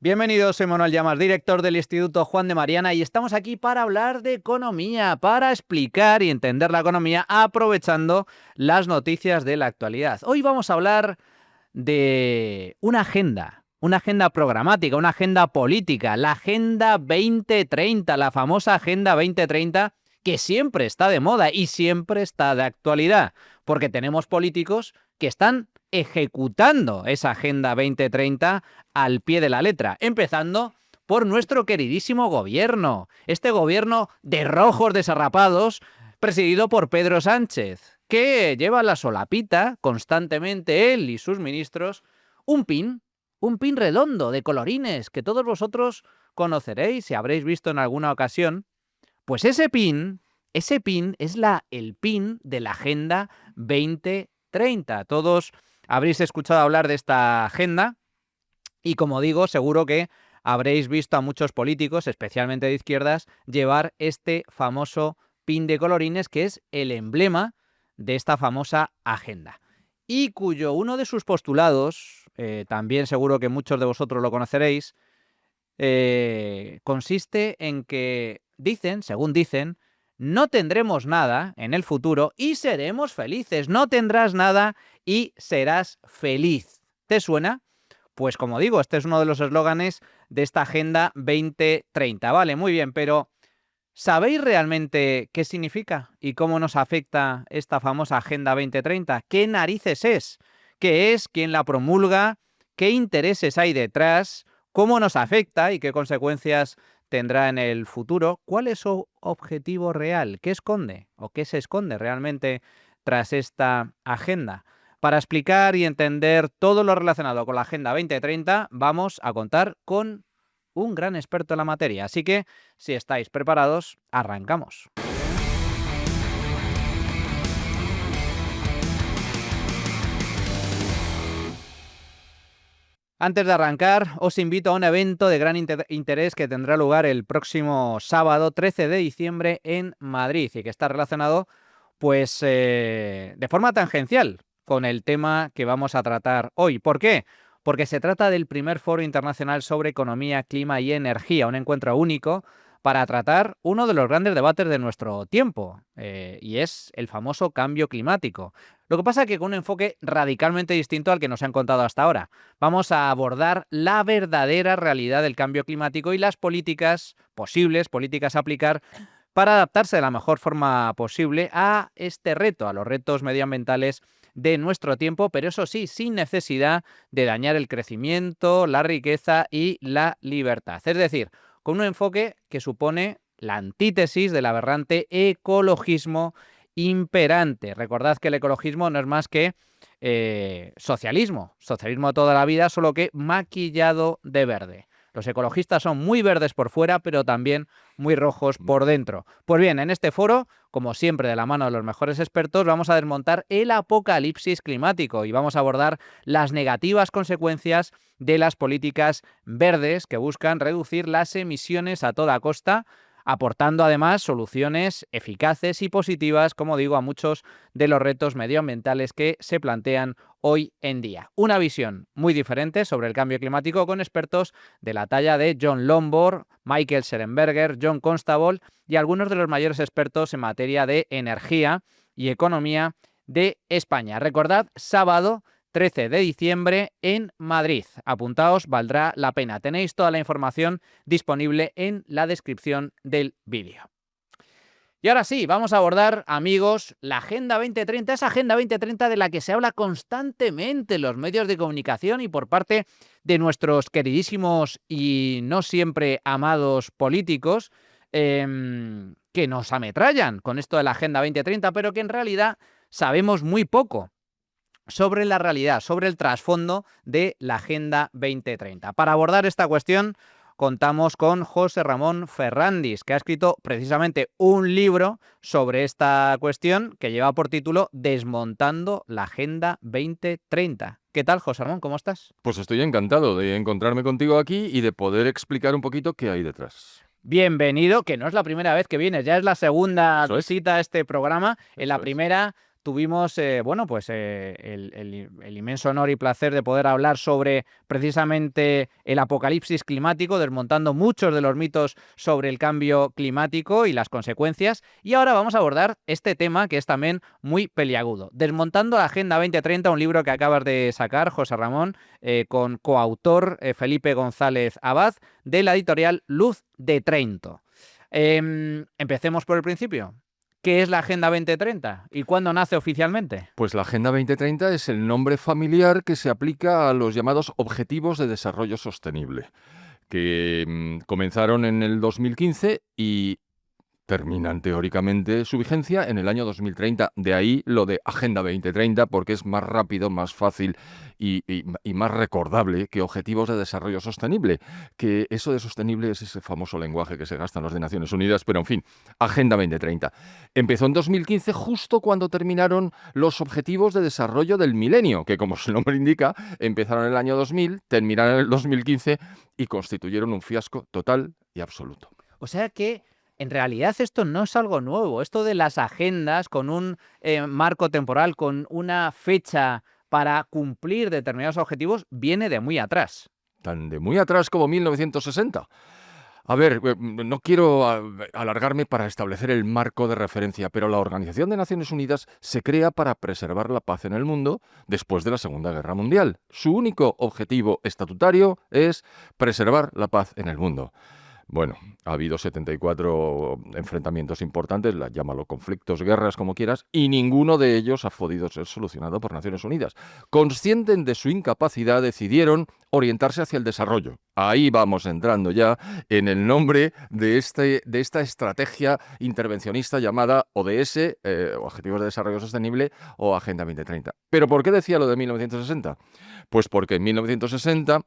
Bienvenidos, soy Manuel Llamas, director del Instituto Juan de Mariana, y estamos aquí para hablar de economía, para explicar y entender la economía aprovechando las noticias de la actualidad. Hoy vamos a hablar de una agenda programática, una agenda política, la Agenda 2030, la famosa Agenda 2030 que siempre está de moda y siempre está de actualidad, porque tenemos políticos que están ejecutando esa Agenda 2030 al pie de la letra, empezando por nuestro queridísimo gobierno, este gobierno de rojos desarrapados, presidido por Pedro Sánchez, que lleva la solapita constantemente, él y sus ministros, un pin redondo de colorines que todos vosotros conoceréis y habréis visto en alguna ocasión. Pues ese pin es el pin de la Agenda 2030. Todos habréis escuchado hablar de esta agenda y, como digo, seguro que habréis visto a muchos políticos, especialmente de izquierdas, llevar este famoso pin de colorines que es el emblema de esta famosa agenda y cuyo uno de sus postulados, también seguro que muchos de vosotros lo conoceréis, consiste en que según dicen, no tendremos nada en el futuro y seremos felices. No tendrás nada y serás feliz. ¿Te suena? Pues como digo, este es uno de los eslóganes de esta Agenda 2030. Vale, muy bien, pero ¿sabéis realmente qué significa y cómo nos afecta esta famosa Agenda 2030? ¿Qué narices es? ¿Qué es? ¿Quién la promulga? ¿Qué intereses hay detrás? ¿Cómo nos afecta y qué consecuencias tendrá en el futuro? ¿Cuál es su objetivo real? ¿Qué esconde o qué se esconde realmente tras esta agenda? Para explicar y entender todo lo relacionado con la Agenda 2030, vamos a contar con un gran experto en la materia. Así que, si estáis preparados, arrancamos. Antes de arrancar, os invito a un evento de gran interés que tendrá lugar el próximo sábado 13 de diciembre en Madrid y que está relacionado, pues, de forma tangencial con el tema que vamos a tratar hoy. ¿Por qué? Porque se trata del primer foro internacional sobre economía, clima y energía, un encuentro único para tratar uno de los grandes debates de nuestro tiempo, y es el famoso cambio climático. Lo que pasa es que con un enfoque radicalmente distinto al que nos han contado hasta ahora. Vamos a abordar la verdadera realidad del cambio climático y las políticas posibles, políticas a aplicar para adaptarse de la mejor forma posible a este reto, a los retos medioambientales de nuestro tiempo, pero eso sí, sin necesidad de dañar el crecimiento, la riqueza y la libertad. Es decir, con un enfoque que supone la antítesis del aberrante ecologismo imperante. Recordad que el ecologismo no es más que socialismo toda la vida, solo que maquillado de verde. Los ecologistas son muy verdes por fuera, pero también muy rojos por dentro. Pues bien, en este foro, como siempre de la mano de los mejores expertos, vamos a desmontar el apocalipsis climático y vamos a abordar las negativas consecuencias de las políticas verdes que buscan reducir las emisiones a toda costa, aportando además soluciones eficaces y positivas, como digo, a muchos de los retos medioambientales que se plantean hoy en día. Una visión muy diferente sobre el cambio climático con expertos de la talla de John Lombard, Michael Scherenberger, John Constable y algunos de los mayores expertos en materia de energía y economía de España. Recordad, sábado 13 de diciembre en Madrid. Apuntaos, valdrá la pena. Tenéis toda la información disponible en la descripción del vídeo. Y ahora sí, vamos a abordar, amigos, la Agenda 2030, esa Agenda 2030 de la que se habla constantemente en los medios de comunicación y por parte de nuestros queridísimos y no siempre amados políticos, que nos ametrallan con esto de la Agenda 2030, pero que en realidad sabemos muy poco sobre la realidad, sobre el trasfondo de la Agenda 2030. Para abordar esta cuestión contamos con José Ramón Ferrandis, que ha escrito precisamente un libro sobre esta cuestión que lleva por título Desmontando la Agenda 2030. ¿Qué tal, José Ramón? ¿Cómo estás? Pues estoy encantado de encontrarme contigo aquí y de poder explicar un poquito qué hay detrás. Bienvenido, que no es la primera vez que vienes, ya es la segunda Eso es, visita a este programa. En la eso es. primera tuvimos bueno, pues el inmenso honor y placer de poder hablar sobre precisamente el apocalipsis climático, desmontando muchos de los mitos sobre el cambio climático y las consecuencias. Y ahora vamos a abordar este tema que es también muy peliagudo. Desmontando la Agenda 2030, un libro que acabas de sacar, José Ramón, con coautor Felipe González Abad, de la editorial Luz de Trento. Empecemos por el principio. ¿Qué es la Agenda 2030 y cuándo nace oficialmente? Pues la Agenda 2030 es el nombre familiar que se aplica a los llamados Objetivos de Desarrollo Sostenible, que comenzaron en el 2015 y terminan teóricamente su vigencia en el año 2030. De ahí lo de Agenda 2030, porque es más rápido, más fácil y más recordable que Objetivos de Desarrollo Sostenible, que eso de sostenible es ese famoso lenguaje que se gasta en los de Naciones Unidas, pero en fin, Agenda 2030. Empezó en 2015 justo cuando terminaron los Objetivos de Desarrollo del Milenio, que como su nombre indica, empezaron en el año 2000, terminaron en el 2015 y constituyeron un fiasco total y absoluto. O sea que en realidad esto no es algo nuevo. Esto de las agendas con un marco temporal, con una fecha para cumplir determinados objetivos, viene de muy atrás. Tan de muy atrás como 1960. A ver, no quiero alargarme para establecer el marco de referencia, pero la Organización de Naciones Unidas se crea para preservar la paz en el mundo después de la Segunda Guerra Mundial. Su único objetivo estatutario es preservar la paz en el mundo. Bueno, ha habido 74 enfrentamientos importantes, llámalo conflictos, guerras, como quieras, y ninguno de ellos ha podido ser solucionado por Naciones Unidas. Conscientes de su incapacidad, decidieron orientarse hacia el desarrollo. Ahí vamos entrando ya en el nombre de esta estrategia intervencionista llamada ODS, Objetivos de Desarrollo Sostenible, o Agenda 2030. ¿Pero por qué decía lo de 1960? Pues porque en 1960,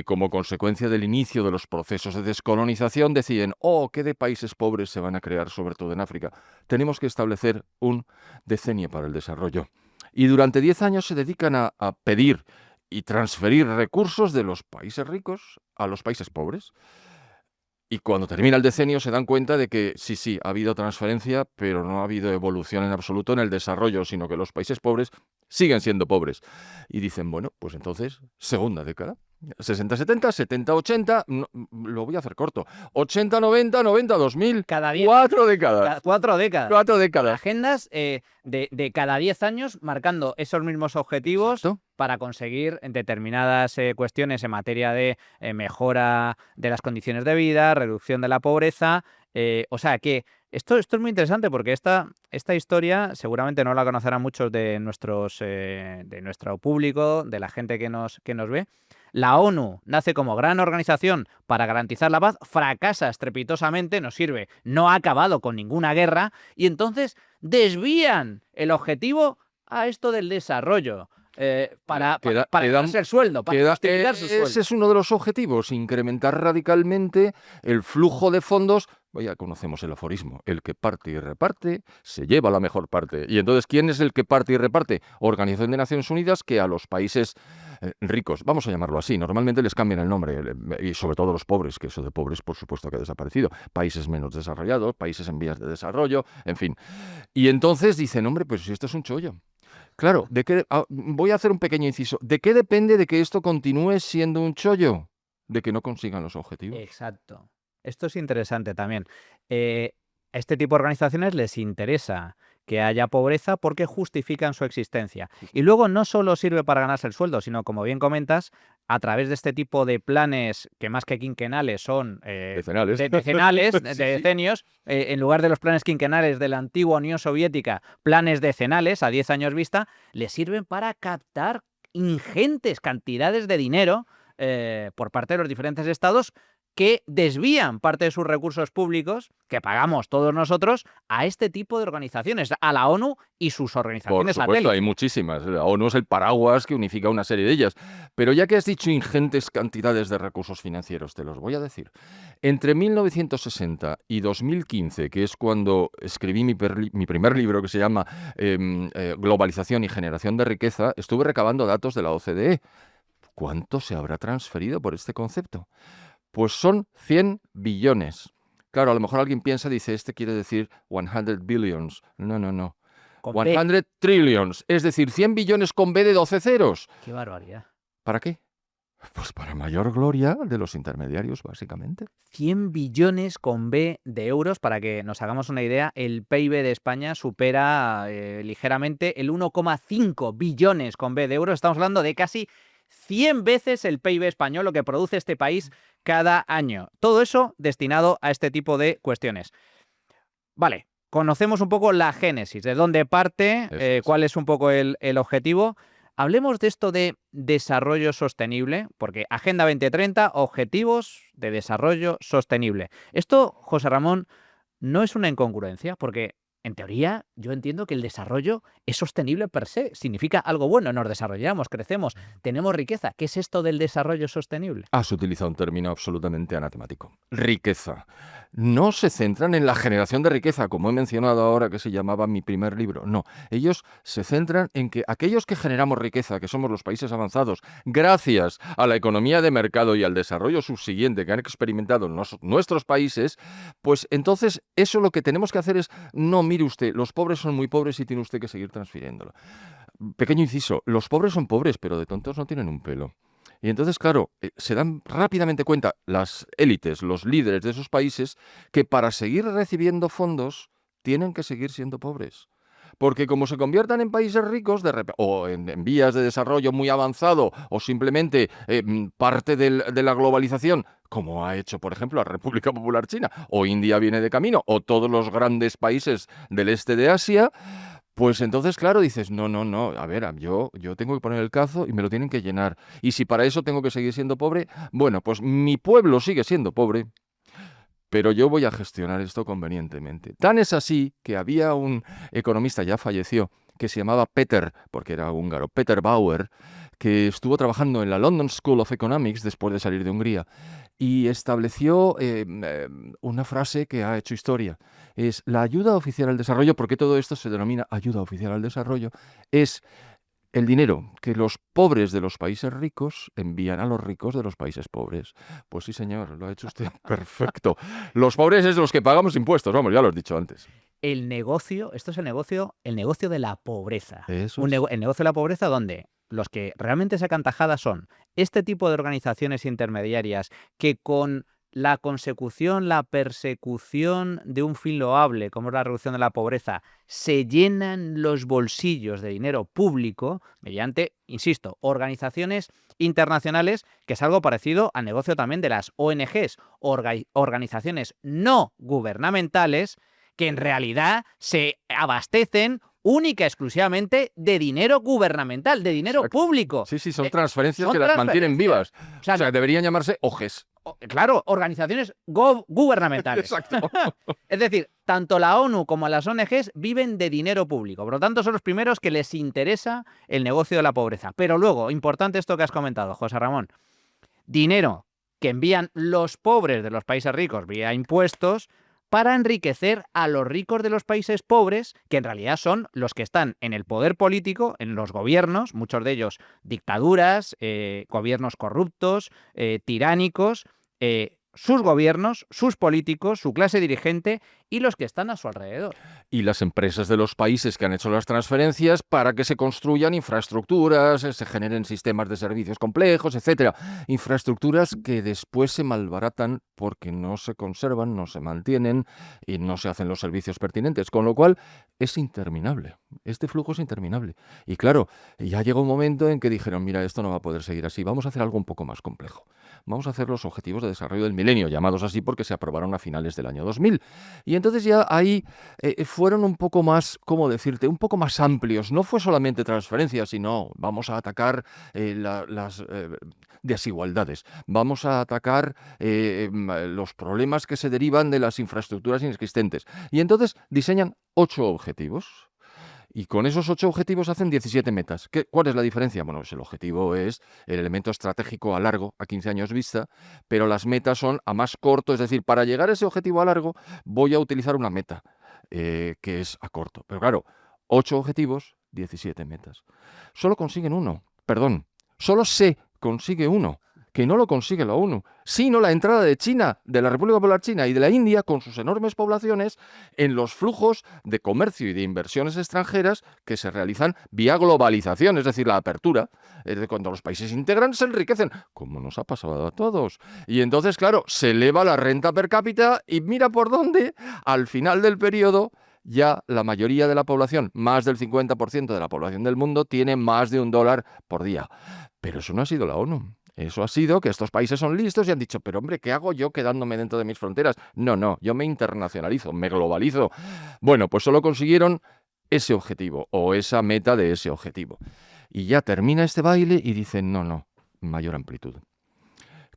como consecuencia del inicio de los procesos de descolonización, deciden, ¿qué de países pobres se van a crear, sobre todo en África? Tenemos que establecer un decenio para el desarrollo. Y durante 10 años se dedican a pedir y transferir recursos de los países ricos a los países pobres. Y cuando termina el decenio se dan cuenta de que sí, ha habido transferencia, pero no ha habido evolución en absoluto en el desarrollo, sino que los países pobres siguen siendo pobres. Y dicen, bueno, pues entonces, segunda década. 60-70, 70-80, lo voy a hacer corto. 80-90, 90-2000, Cada 10, 4 décadas. 4 décadas. 4 décadas. Agendas de cada 10 años marcando esos mismos objetivos. Exacto. Para conseguir determinadas cuestiones en materia de mejora de las condiciones de vida, reducción de la pobreza. O sea que esto es muy interesante porque esta historia seguramente no la conocerán muchos de nuestro público, de la gente que nos ve. La ONU nace como gran organización para garantizar la paz, fracasa estrepitosamente, no sirve, no ha acabado con ninguna guerra y entonces desvían el objetivo a esto del desarrollo. Para ganarse el sueldo, para justificar su sueldo. Ese es uno de los objetivos, incrementar radicalmente el flujo de fondos. Ya conocemos el aforismo, el que parte y reparte se lleva la mejor parte. Y entonces, ¿quién es el que parte y reparte? Organización de Naciones Unidas, que a los países ricos, vamos a llamarlo así, normalmente les cambian el nombre, y sobre todo los pobres, que eso de pobres por supuesto que ha desaparecido, países menos desarrollados, países en vías de desarrollo, en fin. Y entonces dicen, hombre, pues si esto es un chollo. Claro, voy a hacer un pequeño inciso. ¿De qué depende de que esto continúe siendo un chollo? De que no consigan los objetivos. Exacto. Esto es interesante también. A este tipo de organizaciones les interesa que haya pobreza porque justifican su existencia. Y luego no solo sirve para ganarse el sueldo, sino, como bien comentas, a través de este tipo de planes que más que quinquenales son decenales, de decenios, en lugar de los planes quinquenales de la antigua Unión Soviética, planes decenales a 10 años vista, les sirven para captar ingentes cantidades de dinero por parte de los diferentes estados que desvían parte de sus recursos públicos, que pagamos todos nosotros, a este tipo de organizaciones, a la ONU y sus organizaciones satélites. Por supuesto, hay muchísimas. La ONU es el paraguas que unifica una serie de ellas. Pero ya que has dicho ingentes cantidades de recursos financieros, te los voy a decir. Entre 1960 y 2015, que es cuando escribí mi primer libro, que se llama Globalización y Generación de Riqueza, estuve recabando datos de la OCDE. ¿Cuánto se habrá transferido por este concepto? Pues son 100 billones. Claro, a lo mejor alguien piensa, dice, este quiere decir 100 billions. No. Con B. 100 trillions, es decir, 100 billones con B de 12 ceros. Qué barbaridad. ¿Para qué? Pues para mayor gloria de los intermediarios, básicamente. 100 billones con B de euros, para que nos hagamos una idea, el PIB de España supera ligeramente el 1,5 billones con B de euros. Estamos hablando de casi 100 veces el PIB español, lo que produce este país cada año. Todo eso destinado a este tipo de cuestiones. Vale, conocemos un poco la génesis, de dónde parte, Eso es. cuál es un poco el objetivo. Hablemos de esto de desarrollo sostenible, porque Agenda 2030, Objetivos de Desarrollo Sostenible. Esto, José Ramón, no es una incongruencia, porque en teoría yo entiendo que el desarrollo es sostenible per se, significa algo bueno, nos desarrollamos, crecemos, tenemos riqueza. ¿Qué es esto del desarrollo sostenible? Has utilizado un término absolutamente anatemático. Riqueza. No se centran en la generación de riqueza, como he mencionado ahora que se llamaba mi primer libro. No, ellos se centran en que aquellos que generamos riqueza, que somos los países avanzados, gracias a la economía de mercado y al desarrollo subsiguiente que han experimentado nuestros países, pues entonces eso lo que tenemos que hacer es, no, mire usted, los pobres son muy pobres y tiene usted que seguir transfiriéndolo. Pequeño inciso, los pobres son pobres, pero de tontos no tienen un pelo. Y entonces, claro, se dan rápidamente cuenta las élites, los líderes de esos países, que para seguir recibiendo fondos tienen que seguir siendo pobres. Porque como se conviertan en países ricos o en vías de desarrollo muy avanzado o simplemente parte de la globalización, como ha hecho, por ejemplo, la República Popular China, o India viene de camino, o todos los grandes países del este de Asia, pues entonces, claro, dices, no, a ver, yo tengo que poner el cazo y me lo tienen que llenar. Y si para eso tengo que seguir siendo pobre, bueno, pues mi pueblo sigue siendo pobre, pero yo voy a gestionar esto convenientemente. Tan es así que había un economista, ya falleció, que se llamaba Peter, porque era húngaro, Peter Bauer, que estuvo trabajando en la London School of Economics después de salir de Hungría y estableció una frase que ha hecho historia. Es la ayuda oficial al desarrollo, porque todo esto se denomina ayuda oficial al desarrollo, es el dinero que los pobres de los países ricos envían a los ricos de los países pobres. Pues sí, señor, lo ha hecho usted perfecto. Los pobres es de los que pagamos impuestos, vamos, ya lo has dicho antes. El negocio, esto es el negocio de la pobreza. Eso es. El negocio de la pobreza donde los que realmente sacan tajada son este tipo de organizaciones intermediarias que con la consecución, la persecución de un fin loable, como es la reducción de la pobreza, se llenan los bolsillos de dinero público mediante, insisto, organizaciones internacionales, que es algo parecido al negocio también de las ONGs, organizaciones no gubernamentales, que en realidad se abastecen única y exclusivamente de dinero gubernamental, de dinero Exacto. público. Sí, son transferencias son que las mantienen vivas. O sea, deberían llamarse OGES. Claro, organizaciones gubernamentales. Exacto. Es decir, tanto la ONU como las ONGs viven de dinero público. Por lo tanto, son los primeros que les interesa el negocio de la pobreza. Pero luego, importante esto que has comentado, José Ramón, dinero que envían los pobres de los países ricos vía impuestos para enriquecer a los ricos de los países pobres, que en realidad son los que están en el poder político, en los gobiernos, muchos de ellos dictaduras, gobiernos corruptos, tiránicos, sus gobiernos, sus políticos, su clase dirigente y los que están a su alrededor. Y las empresas de los países que han hecho las transferencias para que se construyan infraestructuras, se generen sistemas de servicios complejos, etcétera. Infraestructuras que después se malbaratan porque no se conservan, no se mantienen y no se hacen los servicios pertinentes. Con lo cual es interminable. Este flujo es interminable. Y claro, ya llegó un momento en que dijeron, mira, esto no va a poder seguir así, vamos a hacer algo un poco más complejo. Vamos a hacer los Objetivos de Desarrollo del Milenio, llamados así porque se aprobaron a finales del año 2000. Y entonces ya ahí fueron un poco más, ¿cómo decirte?, un poco más amplios. No fue solamente transferencias, sino vamos a atacar las desigualdades, vamos a atacar los problemas que se derivan de las infraestructuras inexistentes. Y entonces diseñan 8 objetivos. Y con esos 8 objetivos hacen 17 metas. ¿Cuál es la diferencia? Bueno, pues el objetivo es el elemento estratégico a largo, a 15 años vista, pero las metas son a más corto, es decir, para llegar a ese objetivo a largo voy a utilizar una meta, que es a corto. Pero claro, 8 objetivos, 17 metas. Solo se consigue uno. que no lo consigue la ONU, sino la entrada de China, de la República Popular China y de la India, con sus enormes poblaciones, en los flujos de comercio y de inversiones extranjeras que se realizan vía globalización, es decir, la apertura. Cuando los países se integran, se enriquecen, como nos ha pasado a todos. Y entonces, claro, se eleva la renta per cápita y mira por dónde, al final del periodo, ya la mayoría de la población, más del 50% de la población del mundo, tiene más de $1 por día. Pero eso no ha sido la ONU. Eso ha sido que estos países son listos y han dicho, pero hombre, ¿qué hago yo quedándome dentro de mis fronteras? No, yo me internacionalizo, me globalizo. Bueno, pues solo consiguieron ese objetivo o esa meta de ese objetivo. Y ya termina este baile y dicen, no, mayor amplitud.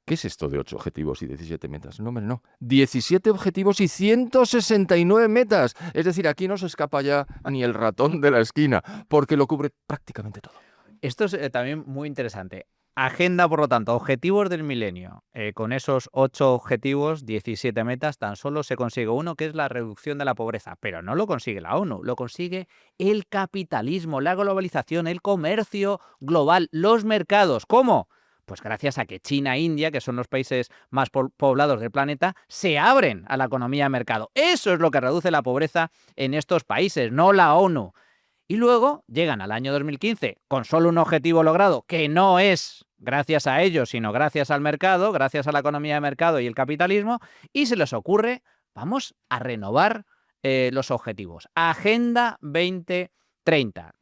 ¿Qué es esto de 8 objetivos y 17 metas? No, hombre, no. 17 objetivos y 169 metas. Es decir, aquí no se escapa ya ni el ratón de la esquina, porque lo cubre prácticamente todo. Esto es también muy interesante. Agenda, por lo tanto, objetivos del milenio. Con esos 8 objetivos, 17 metas, tan solo se consigue uno, que es la reducción de la pobreza. Pero no lo consigue la ONU, lo consigue el capitalismo, la globalización, el comercio global, los mercados. ¿Cómo? Pues gracias a que China e India, que son los países más poblados del planeta, se abren a la economía de mercado. Eso es lo que reduce la pobreza en estos países, no la ONU. Y luego llegan al año 2015 con solo un objetivo logrado, que no es gracias a ellos, sino gracias al mercado, gracias a la economía de mercado y el capitalismo, y se les ocurre, vamos a renovar los objetivos. Agenda 2030.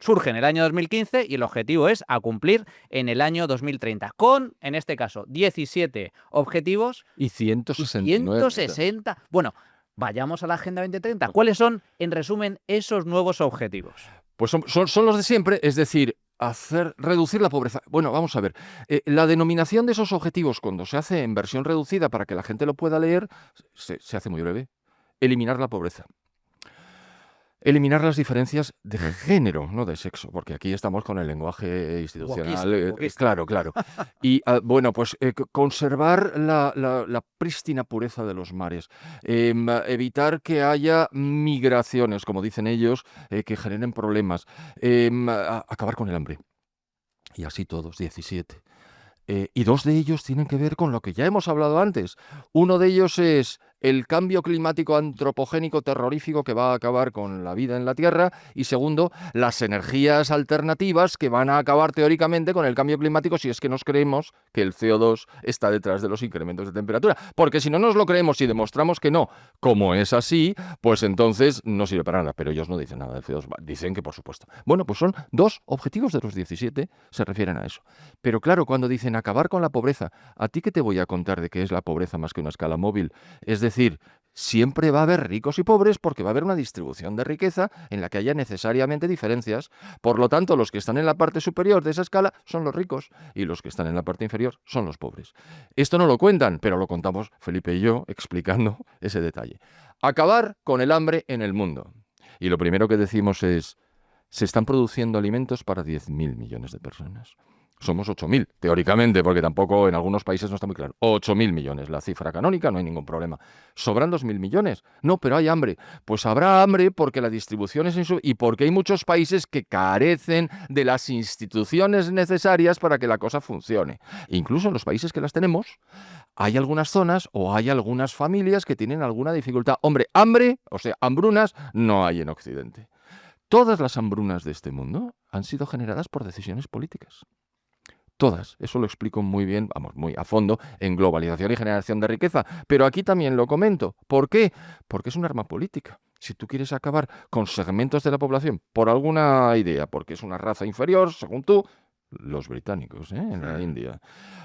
Surge en el año 2015 y el objetivo es a cumplir en el año 2030, con, en este caso, 17 objetivos y 169 160. Bueno, vayamos a la Agenda 2030. ¿Cuáles son, en resumen, esos nuevos objetivos? Pues son los de siempre, es decir, reducir la pobreza. Bueno, vamos a ver. La denominación de esos objetivos, cuando se hace en versión reducida para que la gente lo pueda leer, se hace muy breve. Eliminar la pobreza. Eliminar las diferencias de género, no de sexo, porque aquí estamos con el lenguaje institucional. Claro. Y bueno, pues conservar la prístina pureza de los mares, evitar que haya migraciones, como dicen ellos, que generen problemas, acabar con el hambre. Y así todos, 17. Y 2 de ellos tienen que ver con lo que ya hemos hablado antes. Uno de ellos es el cambio climático antropogénico terrorífico que va a acabar con la vida en la Tierra, y segundo, las energías alternativas que van a acabar teóricamente con el cambio climático, si es que nos creemos que el CO2 está detrás de los incrementos de temperatura. Porque si no nos lo creemos y demostramos que no, como es así, pues entonces no sirve para nada. Pero ellos no dicen nada del CO2, dicen que por supuesto. Bueno, pues son 2 objetivos de los 17, se refieren a eso. Pero claro, cuando dicen acabar con la pobreza, ¿a ti qué te voy a contar de qué es la pobreza más que una escala móvil? Es decir, siempre va a haber ricos y pobres porque va a haber una distribución de riqueza en la que haya necesariamente diferencias. Por lo tanto, los que están en la parte superior de esa escala son los ricos y los que están en la parte inferior son los pobres. Esto no lo cuentan, pero lo contamos Felipe y yo explicando ese detalle. Acabar con el hambre en el mundo. Y lo primero que decimos es, se están produciendo alimentos para 10.000 millones de personas. Somos 8.000, teóricamente, porque tampoco en algunos países no está muy claro. 8.000 millones, la cifra canónica, no hay ningún problema. ¿Sobran 2.000 millones? No, pero hay hambre. Pues habrá hambre porque la distribución es y porque hay muchos países que carecen de las instituciones necesarias para que la cosa funcione. Incluso en los países que las tenemos, hay algunas zonas o hay algunas familias que tienen alguna dificultad. Hombre, hambre, o sea, hambrunas, no hay en Occidente. Todas las hambrunas de este mundo han sido generadas por decisiones políticas. Todas, eso lo explico muy bien, vamos, muy a fondo, en Globalización y Generación de Riqueza. Pero aquí también lo comento. ¿Por qué? Porque es un arma política. Si tú quieres acabar con segmentos de la población por alguna idea, porque es una raza inferior, según tú, los británicos, en la India,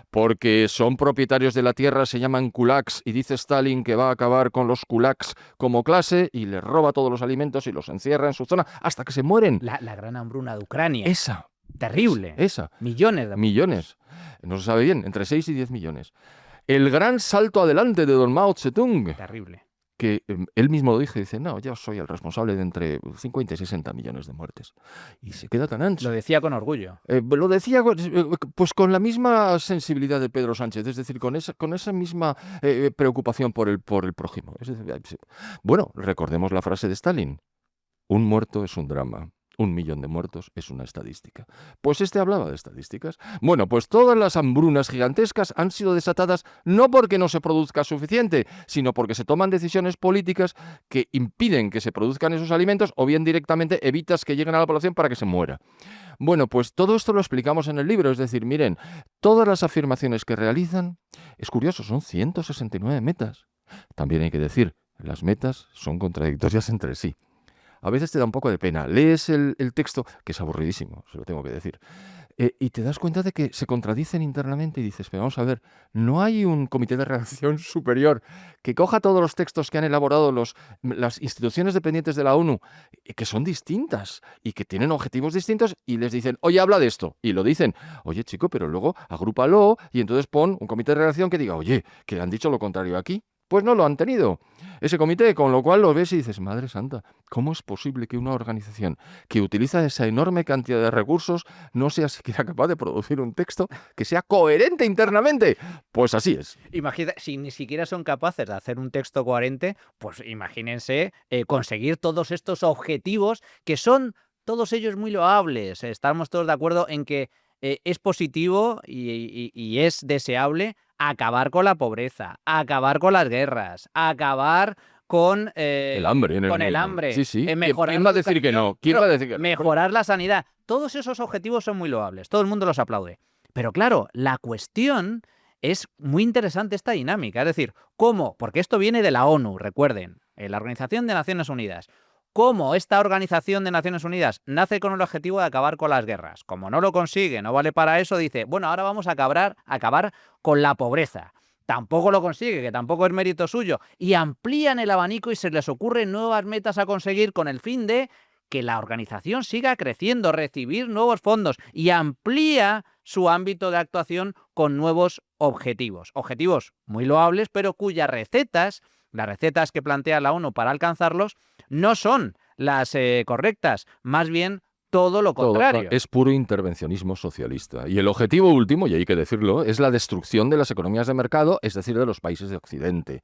porque son propietarios de la tierra, se llaman kulaks, y dice Stalin que va a acabar con los kulaks como clase y les roba todos los alimentos y los encierra en su zona hasta que se mueren. La gran hambruna de Ucrania. Esa. Terrible. Esa. Millones. No se sabe bien, entre 6 y 10 millones. El gran salto adelante de don Mao Zedong. Terrible. Que él mismo lo dice, no, yo soy el responsable de entre 50 y 60 millones de muertes. Y se queda tan ancho. Lo decía con orgullo. Lo decía pues con la misma sensibilidad de Pedro Sánchez, es decir, con esa misma preocupación por el prójimo. Es decir, bueno, recordemos la frase de Stalin. Un muerto es un drama. 1 millón de muertos es una estadística. Pues este hablaba de estadísticas. Bueno, pues todas las hambrunas gigantescas han sido desatadas no porque no se produzca suficiente, sino porque se toman decisiones políticas que impiden que se produzcan esos alimentos o bien directamente evitas que lleguen a la población para que se muera. Bueno, pues todo esto lo explicamos en el libro, es decir, miren, todas las afirmaciones que realizan, es curioso, son 169 metas. También hay que decir, las metas son contradictorias entre sí. A veces te da un poco de pena. Lees el texto, que es aburridísimo, se lo tengo que decir, y te das cuenta de que se contradicen internamente y dices, pero vamos a ver, ¿no hay un comité de redacción superior que coja todos los textos que han elaborado las instituciones dependientes de la ONU, que son distintas y que tienen objetivos distintos, y les dicen, oye, habla de esto? Y lo dicen, oye, chico, pero luego agrúpalo y entonces pon un comité de redacción que diga, oye, que han dicho lo contrario aquí. Pues no lo han tenido, ese comité, con lo cual lo ves y dices, Madre Santa, ¿cómo es posible que una organización que utiliza esa enorme cantidad de recursos no sea siquiera capaz de producir un texto que sea coherente internamente? Pues así es. Imagina, si ni siquiera son capaces de hacer un texto coherente, pues imagínense conseguir todos estos objetivos que son todos ellos muy loables. Estamos todos de acuerdo en que es positivo y es deseable acabar con la pobreza, acabar con las guerras, acabar con El hambre en el el mundo. hambre, Sí, sí. mejorar ¿Quién la va a decir que educación, no? ¿Quién va a decir que no? mejorar la sanidad. Todos esos objetivos son muy loables, todo el mundo los aplaude. Pero claro, la cuestión es muy interesante esta dinámica. Es decir, ¿cómo? Porque esto viene de la ONU, recuerden, la Organización de Naciones Unidas. ¿Cómo esta Organización de Naciones Unidas nace con el objetivo de acabar con las guerras? Como no lo consigue, no vale para eso, dice, bueno, ahora vamos a acabar con la pobreza. Tampoco lo consigue, que tampoco es mérito suyo. Y amplían el abanico y se les ocurren nuevas metas a conseguir con el fin de que la organización siga creciendo, recibir nuevos fondos y amplía su ámbito de actuación con nuevos objetivos. Objetivos muy loables, pero cuyas recetas, las recetas que plantea la ONU para alcanzarlos, no son las correctas, más bien todo lo contrario. Es puro intervencionismo socialista. Y el objetivo último, y hay que decirlo, es la destrucción de las economías de mercado, es decir, de los países de Occidente,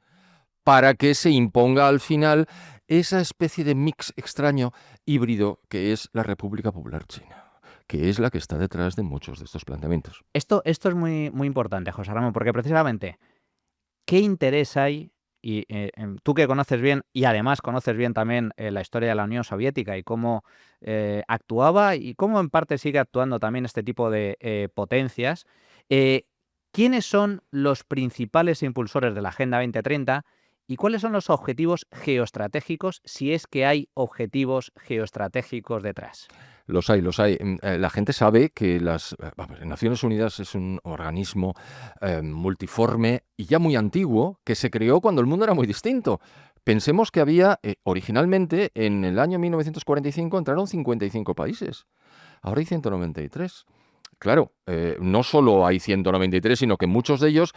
para que se imponga al final esa especie de mix extraño, híbrido, que es la República Popular China, que es la que está detrás de muchos de estos planteamientos. Esto es muy, muy importante, José Ramón, porque precisamente, ¿qué interés hay? Y tú que conoces bien, y además conoces bien también la historia de la Unión Soviética y cómo actuaba y cómo en parte sigue actuando también este tipo de potencias, ¿quiénes son los principales impulsores de la Agenda 2030 y cuáles son los objetivos geoestratégicos, si es que hay objetivos geoestratégicos detrás? Los hay, los hay. La gente sabe que las Naciones Unidas es un organismo multiforme y ya muy antiguo que se creó cuando el mundo era muy distinto. Pensemos que había, originalmente, en el año 1945 entraron 55 países. Ahora hay 193. Claro, no solo hay 193, sino que muchos de ellos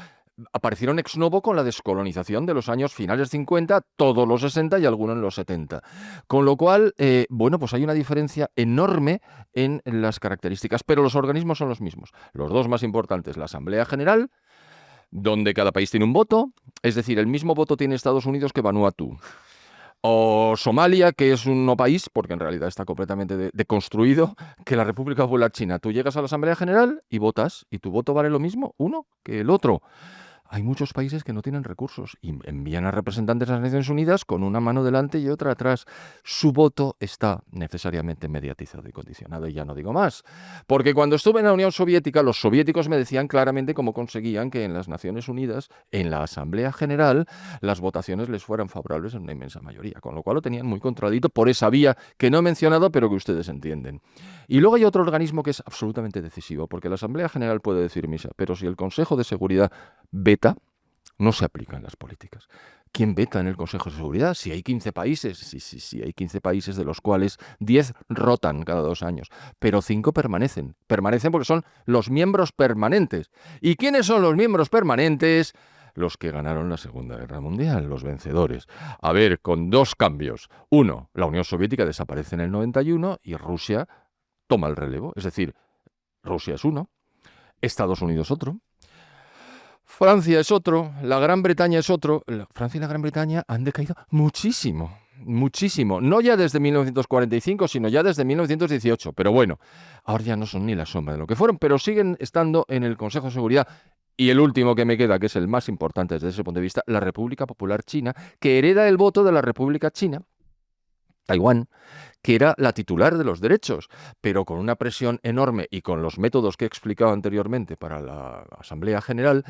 aparecieron ex novo con la descolonización de los años finales 50, todos los 60 y algunos en los 70. Con lo cual, bueno, pues hay una diferencia enorme en las características, pero los organismos son los mismos. Los dos más importantes, la Asamblea General, donde cada país tiene un voto, es decir, el mismo voto tiene Estados Unidos que Vanuatu. O Somalia, que es un no país, porque en realidad está completamente deconstruido, que la República Popular China. Tú llegas a la Asamblea General y votas, y tu voto vale lo mismo, uno, que el otro. Hay muchos países que no tienen recursos y envían a representantes a las Naciones Unidas con una mano delante y otra atrás. Su voto está necesariamente mediatizado y condicionado, y ya no digo más. Porque cuando estuve en la Unión Soviética, los soviéticos me decían claramente cómo conseguían que en las Naciones Unidas, en la Asamblea General, las votaciones les fueran favorables en una inmensa mayoría. Con lo cual lo tenían muy controlado por esa vía que no he mencionado, pero que ustedes entienden. Y luego hay otro organismo que es absolutamente decisivo, porque la Asamblea General puede decir misa, pero si el Consejo de Seguridad veta, no se aplican las políticas. ¿Quién veta en el Consejo de Seguridad? Si hay 15 países, sí, hay 15 países de los cuales 10 rotan cada 2 años, pero 5 permanecen. Permanecen porque son los miembros permanentes. ¿Y quiénes son los miembros permanentes? Los que ganaron la Segunda Guerra Mundial, los vencedores. A ver, con 2 cambios. Uno, la Unión Soviética desaparece en el 91 y Rusia toma el relevo. Es decir, Rusia es uno, Estados Unidos otro, Francia es otro, la Gran Bretaña es otro. Francia y la Gran Bretaña han decaído muchísimo. muchísimo. No ya desde 1945, sino ya desde 1918. Pero bueno, ahora ya no son ni la sombra de lo que fueron, pero siguen estando en el Consejo de Seguridad. Y el último que me queda, que es el más importante desde ese punto de vista, la República Popular China, que hereda el voto de la República China, Taiwán, que era la titular de los derechos, pero con una presión enorme y con los métodos que he explicado anteriormente para la Asamblea General,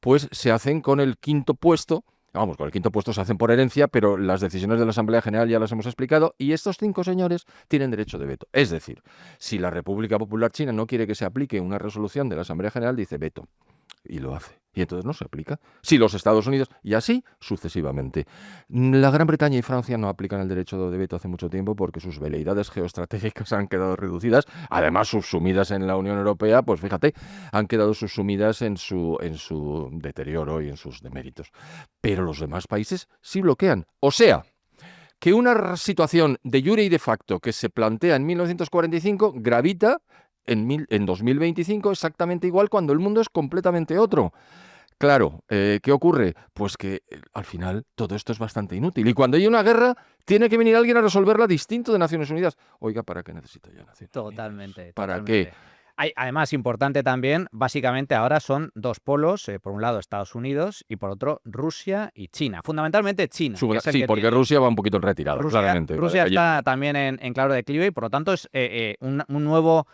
pues se hacen con el quinto puesto. Vamos, con el quinto puesto se hacen por herencia, pero las decisiones de la Asamblea General ya las hemos explicado y estos 5 señores tienen derecho de veto. Es decir, si la República Popular China no quiere que se aplique una resolución de la Asamblea General, dice veto. Y lo hace. Y entonces no se aplica. Si los Estados Unidos, y así sucesivamente. La Gran Bretaña y Francia no aplican el derecho de veto hace mucho tiempo porque sus veleidades geoestratégicas han quedado reducidas, además subsumidas en la Unión Europea, pues fíjate, han quedado subsumidas en su deterioro y en sus deméritos. Pero los demás países sí bloquean. O sea, que una situación de jure y de facto que se plantea en 1945 gravita en 2025 exactamente igual cuando el mundo es completamente otro. Claro, ¿qué ocurre? Pues que al final todo esto es bastante inútil. Y cuando hay una guerra, tiene que venir alguien a resolverla distinto de Naciones Unidas. Oiga, ¿para qué necesito ya Naciones Unidas? Totalmente, ¿Para totalmente. qué? Además, importante también, básicamente ahora son 2 polos, por un lado Estados Unidos y por otro Rusia y China. Fundamentalmente China, que es el Sí, que porque tiene. Rusia va un poquito en retirada, claramente. Rusia está también en claro declive y por lo tanto es un nuevo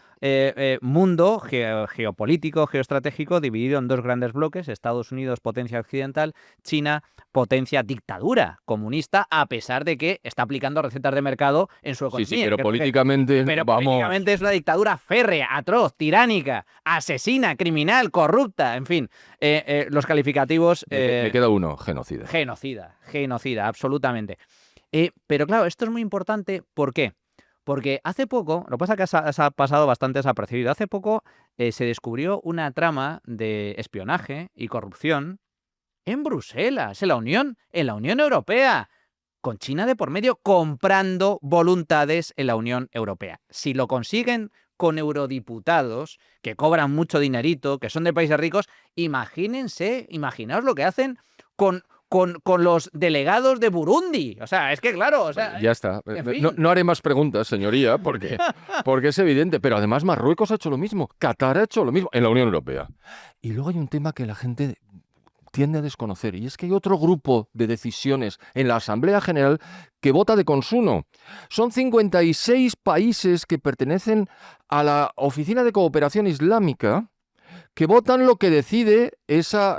mundo geopolítico, geoestratégico, dividido en 2 grandes bloques: Estados Unidos, potencia occidental; China, potencia dictadura comunista, a pesar de que está aplicando recetas de mercado en su economía. Sí, pero políticamente, políticamente es una dictadura férrea, atroz, tiránica, asesina, criminal, corrupta, en fin, los calificativos. Me queda uno, genocida. Genocida, absolutamente. Pero claro, esto es muy importante. ¿Por qué? Porque hace poco, lo que pasa es que se ha pasado bastante desapercibido, hace poco se descubrió una trama de espionaje y corrupción en Bruselas, en la Unión Europea, con China de por medio, comprando voluntades en la Unión Europea. Si lo consiguen con eurodiputados que cobran mucho dinerito, que son de países ricos, imaginaos lo que hacen con los delegados de Burundi. O sea, es que claro, o sea, ya está. en fin. No haré más preguntas, señoría, porque es evidente. Pero además Marruecos ha hecho lo mismo, Qatar ha hecho lo mismo en la Unión Europea. Y luego hay un tema que la gente tiende a desconocer, y es que hay otro grupo de decisiones en la Asamblea General que vota de consuno. Son 56 países que pertenecen a la Oficina de Cooperación Islámica que votan lo que decide esa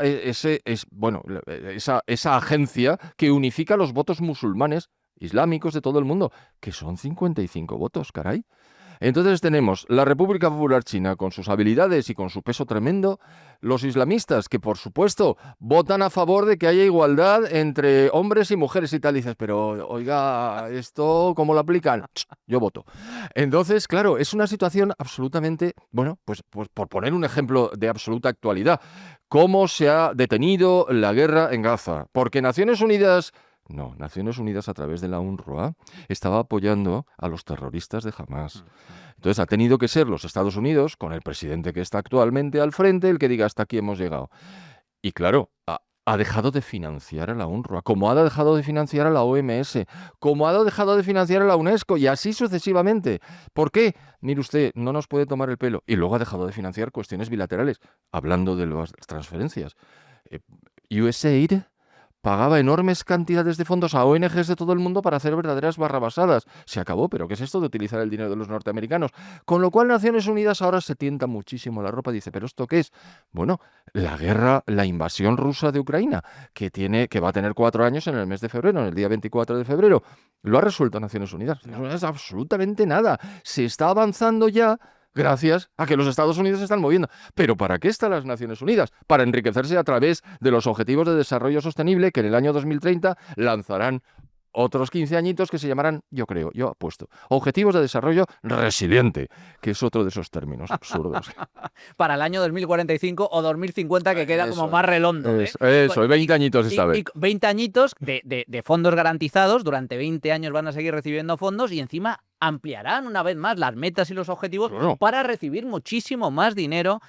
agencia que unifica los votos musulmanes islámicos de todo el mundo, que son 55 votos, caray. Entonces tenemos la República Popular China con sus habilidades y con su peso tremendo, los islamistas que por supuesto votan a favor de que haya igualdad entre hombres y mujeres y tal. Y dices, pero oiga, ¿esto cómo lo aplican? Yo voto. Entonces, claro, es una situación absolutamente, bueno, pues por poner un ejemplo de absoluta actualidad, ¿cómo se ha detenido la guerra en Gaza? Porque Naciones Unidas a través de la UNRWA estaba apoyando a los terroristas de Hamás. Entonces ha tenido que ser los Estados Unidos, con el presidente que está actualmente al frente, el que diga hasta aquí hemos llegado. Y claro, ha dejado de financiar a la UNRWA, como ha dejado de financiar a la OMS, como ha dejado de financiar a la UNESCO y así sucesivamente. ¿Por qué? Mire usted, no nos puede tomar el pelo. Y luego ha dejado de financiar cuestiones bilaterales, hablando de las transferencias. USAID pagaba enormes cantidades de fondos a ONGs de todo el mundo para hacer verdaderas barrabasadas. Se acabó, pero ¿qué es esto de utilizar el dinero de los norteamericanos? Con lo cual Naciones Unidas ahora se tienta muchísimo la ropa y dice, ¿pero esto qué es? Bueno, la guerra, la invasión rusa de Ucrania, que va a tener 4 años en el mes de febrero, en el día 24 de febrero. Lo ha resuelto Naciones Unidas. No es absolutamente nada. Se está avanzando ya gracias a que los Estados Unidos se están moviendo. ¿Pero para qué están las Naciones Unidas? Para enriquecerse a través de los Objetivos de Desarrollo Sostenible que en el año 2030 lanzarán otros 15 añitos que se llamarán, yo apuesto, Objetivos de Desarrollo Resiliente, que es otro de esos términos absurdos. Para el año 2045 o 2050, que queda como más redondo. Eso, 20 añitos esta vez. 20 añitos de fondos garantizados, durante 20 años van a seguir recibiendo fondos y encima ampliarán una vez más las metas y los objetivos para recibir muchísimo más dinero,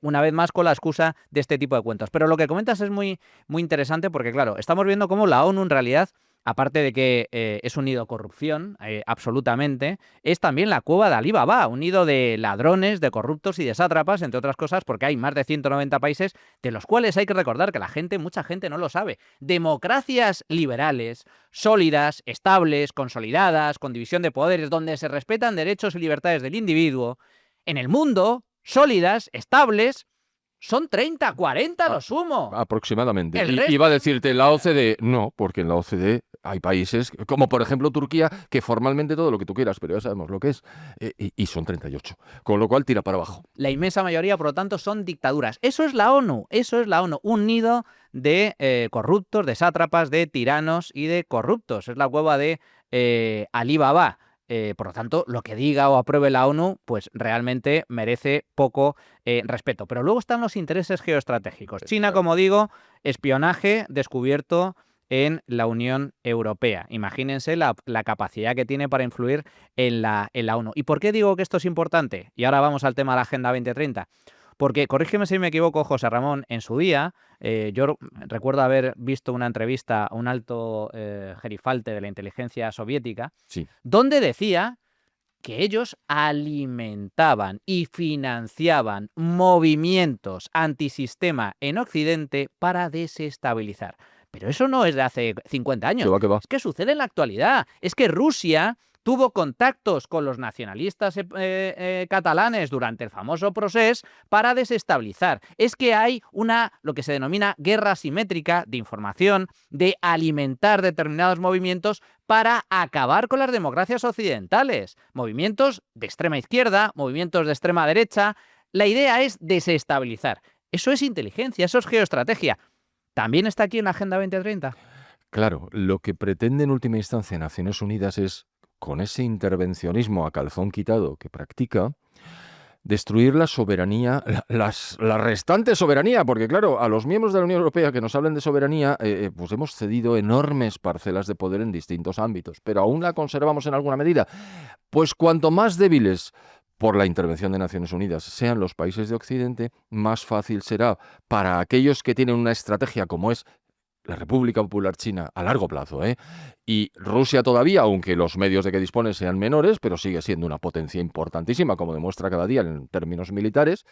una vez más con la excusa de este tipo de cuentos. Pero lo que comentas es muy, muy interesante porque, claro, estamos viendo cómo la ONU en realidad aparte de que es un nido de corrupción, absolutamente, es también la cueva de Alí Baba, un nido de ladrones, de corruptos y de sátrapas, entre otras cosas, porque hay más de 190 países, de los cuales hay que recordar que mucha gente no lo sabe. Democracias liberales, sólidas, estables, consolidadas, con división de poderes, donde se respetan derechos y libertades del individuo, en el mundo, sólidas, estables, son 30, 40 lo sumo. Aproximadamente. El Y resto... iba a decirte la OCDE, no, porque en la OCDE hay países, como por ejemplo Turquía, que formalmente todo lo que tú quieras, pero ya sabemos lo que es, y son 38. Con lo cual tira para abajo. La inmensa mayoría, por lo tanto, son dictaduras. Eso es la ONU, un nido de corruptos, de sátrapas, de tiranos y de corruptos. Es la cueva de Alí Baba. Por lo tanto, lo que diga o apruebe la ONU, pues realmente merece poco respeto. Pero luego están los intereses geoestratégicos. China, como digo, espionaje descubierto en la Unión Europea. Imagínense la capacidad que tiene para influir en la ONU. ¿Y por qué digo que esto es importante? Y ahora vamos al tema de la Agenda 2030. Porque, corrígeme si me equivoco, José Ramón, en su día, yo recuerdo haber visto una entrevista a un alto gerifalte de la inteligencia soviética, Sí. donde decía que ellos alimentaban y financiaban movimientos antisistema en Occidente para desestabilizar. Pero eso no es de hace 50 años. Que va. Es que sucede en la actualidad. Es que Rusia tuvo contactos con los nacionalistas catalanes durante el famoso procés para desestabilizar. Es que hay lo que se denomina guerra asimétrica de información, de alimentar determinados movimientos para acabar con las democracias occidentales. Movimientos de extrema izquierda, movimientos de extrema derecha. La idea es desestabilizar. Eso es inteligencia, eso es geoestrategia. ¿También está aquí en la Agenda 2030? Claro, lo que pretende en última instancia Naciones Unidas es, con ese intervencionismo a calzón quitado que practica, destruir la soberanía, la restante soberanía, porque claro, a los miembros de la Unión Europea que nos hablen de soberanía, pues hemos cedido enormes parcelas de poder en distintos ámbitos, pero aún la conservamos en alguna medida. Pues cuanto más débiles por la intervención de Naciones Unidas sean los países de Occidente, más fácil será para aquellos que tienen una estrategia como es la República Popular China a largo plazo, y Rusia todavía, aunque los medios de que dispone sean menores, pero sigue siendo una potencia importantísima, como demuestra cada día en términos militares,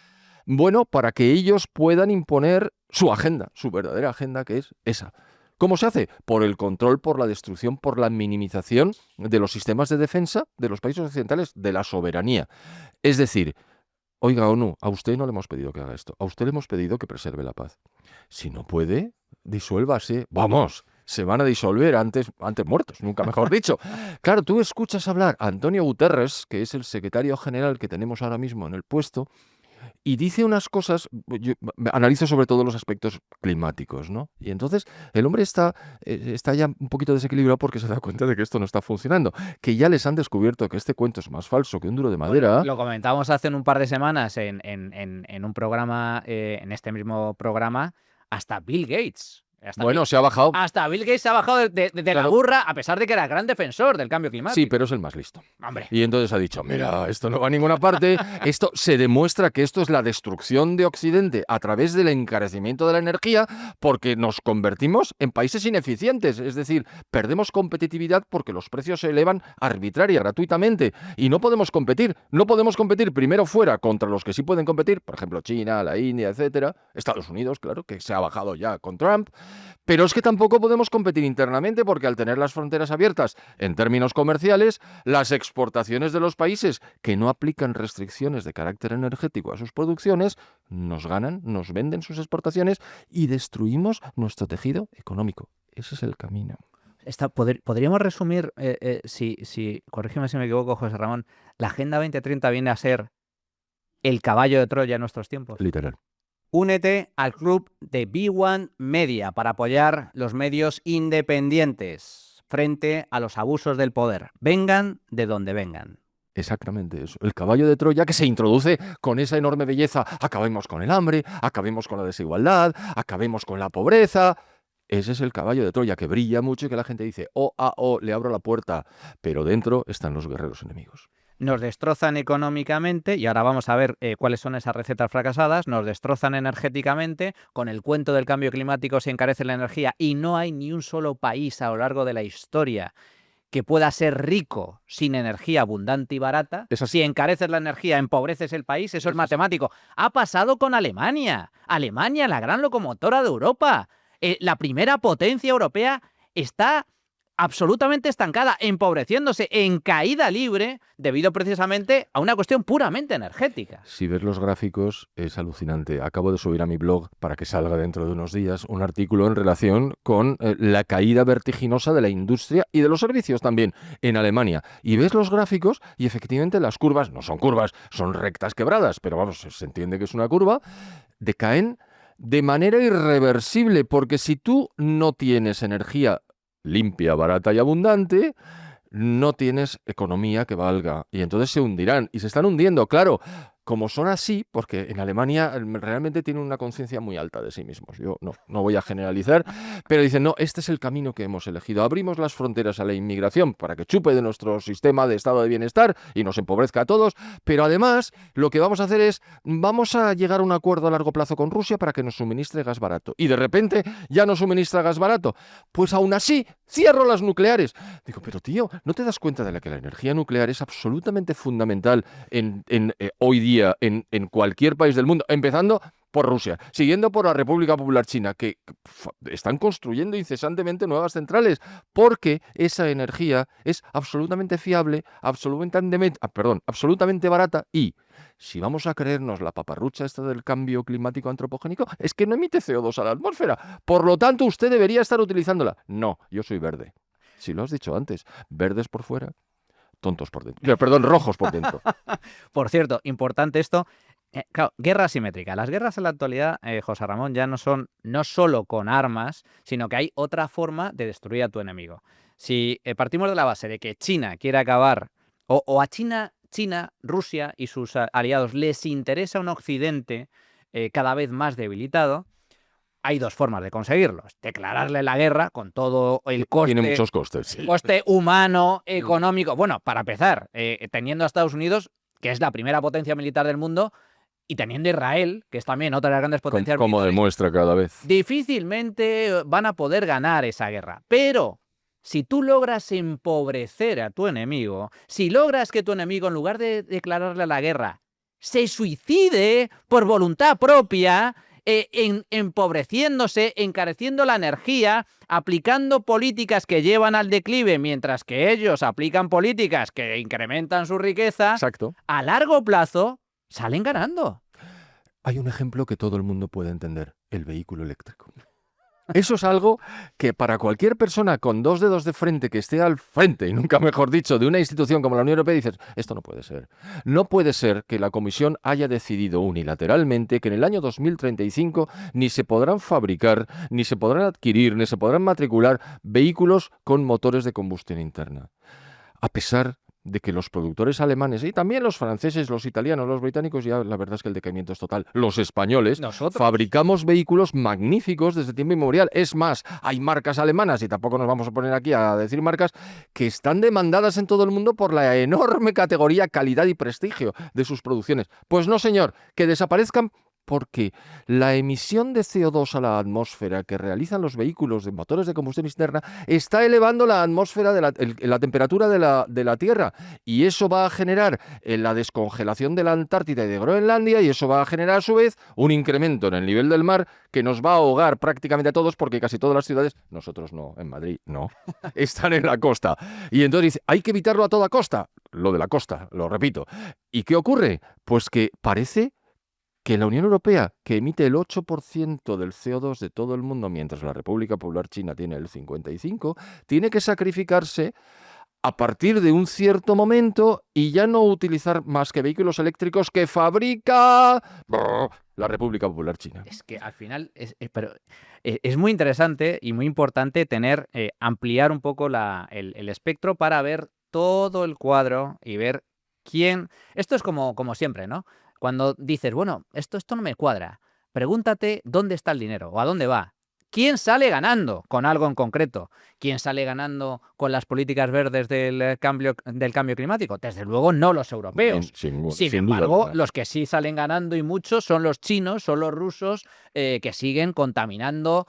bueno, para que ellos puedan imponer su agenda, su verdadera agenda, que es esa. ¿Cómo se hace? Por el control, por la destrucción, por la minimización de los sistemas de defensa de los países occidentales, de la soberanía. Es decir, oiga, ONU, a usted no le hemos pedido que haga esto, a usted le hemos pedido que preserve la paz. Si no puede, disuélvase. Vamos, se van a disolver antes muertos, nunca mejor dicho. Claro, tú escuchas hablar a Antonio Guterres, que es el secretario general que tenemos ahora mismo en el puesto, y dice unas cosas, yo analizo sobre todo los aspectos climáticos, ¿no? Y entonces el hombre está ya un poquito desequilibrado porque se da cuenta de que esto no está funcionando, que ya les han descubierto que este cuento es más falso que un duro de madera. Bueno, lo comentábamos hace un par de semanas en un programa, en este mismo programa, hasta Bill Gates. Bueno, se ha bajado. Hasta Bill Gates se ha bajado de la burra, a pesar de que era gran defensor del cambio climático. Sí, pero es el más listo. Hombre. Y entonces ha dicho, mira, esto no va a ninguna parte. Esto se demuestra que esto es la destrucción de Occidente a través del encarecimiento de la energía, porque nos convertimos en países ineficientes. Es decir, perdemos competitividad porque los precios se elevan arbitraria, gratuitamente. Y no podemos competir. No podemos competir primero fuera contra los que sí pueden competir, por ejemplo, China, la India, etcétera. Estados Unidos, claro, que se ha bajado ya con Trump. Pero es que tampoco podemos competir internamente porque al tener las fronteras abiertas en términos comerciales, las exportaciones de los países que no aplican restricciones de carácter energético a sus producciones, nos ganan, nos venden sus exportaciones y destruimos nuestro tejido económico. Ese es el camino. Podríamos resumir, corrígeme si me equivoco, José Ramón, la Agenda 2030 viene a ser el caballo de Troya en nuestros tiempos. Literal. Únete al club de B1 Media para apoyar los medios independientes frente a los abusos del poder. Vengan de donde vengan. Exactamente eso. El caballo de Troya que se introduce con esa enorme belleza. Acabemos con el hambre, acabemos con la desigualdad, acabemos con la pobreza. Ese es el caballo de Troya que brilla mucho y que la gente dice, le abro la puerta. Pero dentro están los guerreros enemigos. nos destrozan económicamente, y ahora vamos a ver cuáles son esas recetas fracasadas, nos destrozan energéticamente, con el cuento del cambio climático se encarece la energía y no hay ni un solo país a lo largo de la historia que pueda ser rico sin energía abundante y barata. Es así. Si encareces la energía, empobreces el país, eso es matemático. Ha pasado con Alemania. Alemania, la gran locomotora de Europa, la primera potencia europea, está absolutamente estancada, empobreciéndose, en caída libre, debido precisamente a una cuestión puramente energética. Si ves los gráficos, es alucinante. Acabo de subir a mi blog, para que salga dentro de unos días, un artículo en relación con la caída vertiginosa de la industria y de los servicios también en Alemania. Y ves los gráficos y efectivamente las curvas, no son curvas, son rectas quebradas, pero vamos, se entiende que es una curva, decaen de manera irreversible, porque si tú no tienes energía limpia, barata y abundante, no tienes economía que valga. Y entonces se hundirán. Y se están hundiendo, claro. Como son así, porque en Alemania realmente tienen una conciencia muy alta de sí mismos. Yo no voy a generalizar, pero dicen, no, este es el camino que hemos elegido. Abrimos las fronteras a la inmigración para que chupe de nuestro sistema de estado de bienestar y nos empobrezca a todos, pero además lo que vamos a hacer es, vamos a llegar a un acuerdo a largo plazo con Rusia para que nos suministre gas barato. Y de repente ya no suministra gas barato. Pues aún así, cierro las nucleares. Digo, pero tío, ¿no te das cuenta de que la energía nuclear es absolutamente fundamental hoy día en cualquier país del mundo, empezando por Rusia, siguiendo por la República Popular China, que están construyendo incesantemente nuevas centrales, porque esa energía es absolutamente fiable, absolutamente barata, y si vamos a creernos la paparrucha esta del cambio climático antropogénico, es que no emite CO2 a la atmósfera. Por lo tanto, usted debería estar utilizándola. No, yo soy verde. Si lo has dicho antes, verdes por fuera, tontos por dentro. Perdón, rojos por dentro. Por cierto, importante esto. Claro, guerra asimétrica. Las guerras en la actualidad, José Ramón, ya no son no solo con armas, sino que hay otra forma de destruir a tu enemigo. Si partimos de la base de que China quiere acabar, o a China, Rusia y sus aliados les interesa un Occidente cada vez más debilitado, hay dos formas de conseguirlo. Declararle la guerra con todo el coste. Tiene muchos costes. Sí. Coste humano, económico. Bueno, para empezar, teniendo a Estados Unidos, que es la primera potencia militar del mundo, y teniendo a Israel, que es también otra de las grandes potencias como militares, demuestra cada vez. difícilmente van a poder ganar esa guerra. Pero si tú logras empobrecer a tu enemigo, si logras que tu enemigo, en lugar de declararle la guerra, se suicide por voluntad propia, empobreciéndose, encareciendo la energía, aplicando políticas que llevan al declive, mientras que ellos aplican políticas que incrementan su riqueza, Exacto. a largo plazo salen ganando. Hay un ejemplo que todo el mundo puede entender: el vehículo eléctrico. Eso es algo que para cualquier persona con dos dedos de frente, que esté al frente, y nunca mejor dicho, de una institución como la Unión Europea, dices, esto no puede ser. No puede ser que la Comisión haya decidido unilateralmente que en el año 2035 ni se podrán fabricar, ni se podrán adquirir, ni se podrán matricular vehículos con motores de combustión interna. A pesar de que los productores alemanes, y también los franceses, los italianos, los británicos, ya la verdad es que el decaimiento es total. Los españoles fabricamos vehículos magníficos desde tiempo inmemorial. Es más, hay marcas alemanas, y tampoco nos vamos a poner aquí a decir marcas, que están demandadas en todo el mundo por la enorme categoría, calidad y prestigio de sus producciones. Pues no, señor, que desaparezcan, porque la emisión de CO2 a la atmósfera que realizan los vehículos de motores de combustión externa está elevando la atmósfera, la temperatura de la Tierra, y eso va a generar la descongelación de la Antártida y de Groenlandia, y eso va a generar a su vez un incremento en el nivel del mar que nos va a ahogar prácticamente a todos, porque casi todas las ciudades, nosotros no, en Madrid no, están en la costa. Y entonces dice, hay que evitarlo a toda costa. Lo de la costa, lo repito. ¿Y qué ocurre? Pues que parece que la Unión Europea, que emite el 8% del CO2 de todo el mundo, mientras la República Popular China tiene el 55%, tiene que sacrificarse a partir de un cierto momento y ya no utilizar más que vehículos eléctricos que fabrica la República Popular China. Es que al final es muy interesante y muy importante ampliar un poco el espectro para ver todo el cuadro y ver quién. Esto es como siempre, ¿no? Cuando dices, bueno, esto no me cuadra, pregúntate dónde está el dinero o a dónde va. ¿Quién sale ganando con algo en concreto? ¿Quién sale ganando con las políticas verdes del cambio climático? Desde luego no los europeos. Sin Sin duda embargo, alguna. los que sí salen ganando y muchos son los chinos, son los rusos, que siguen contaminando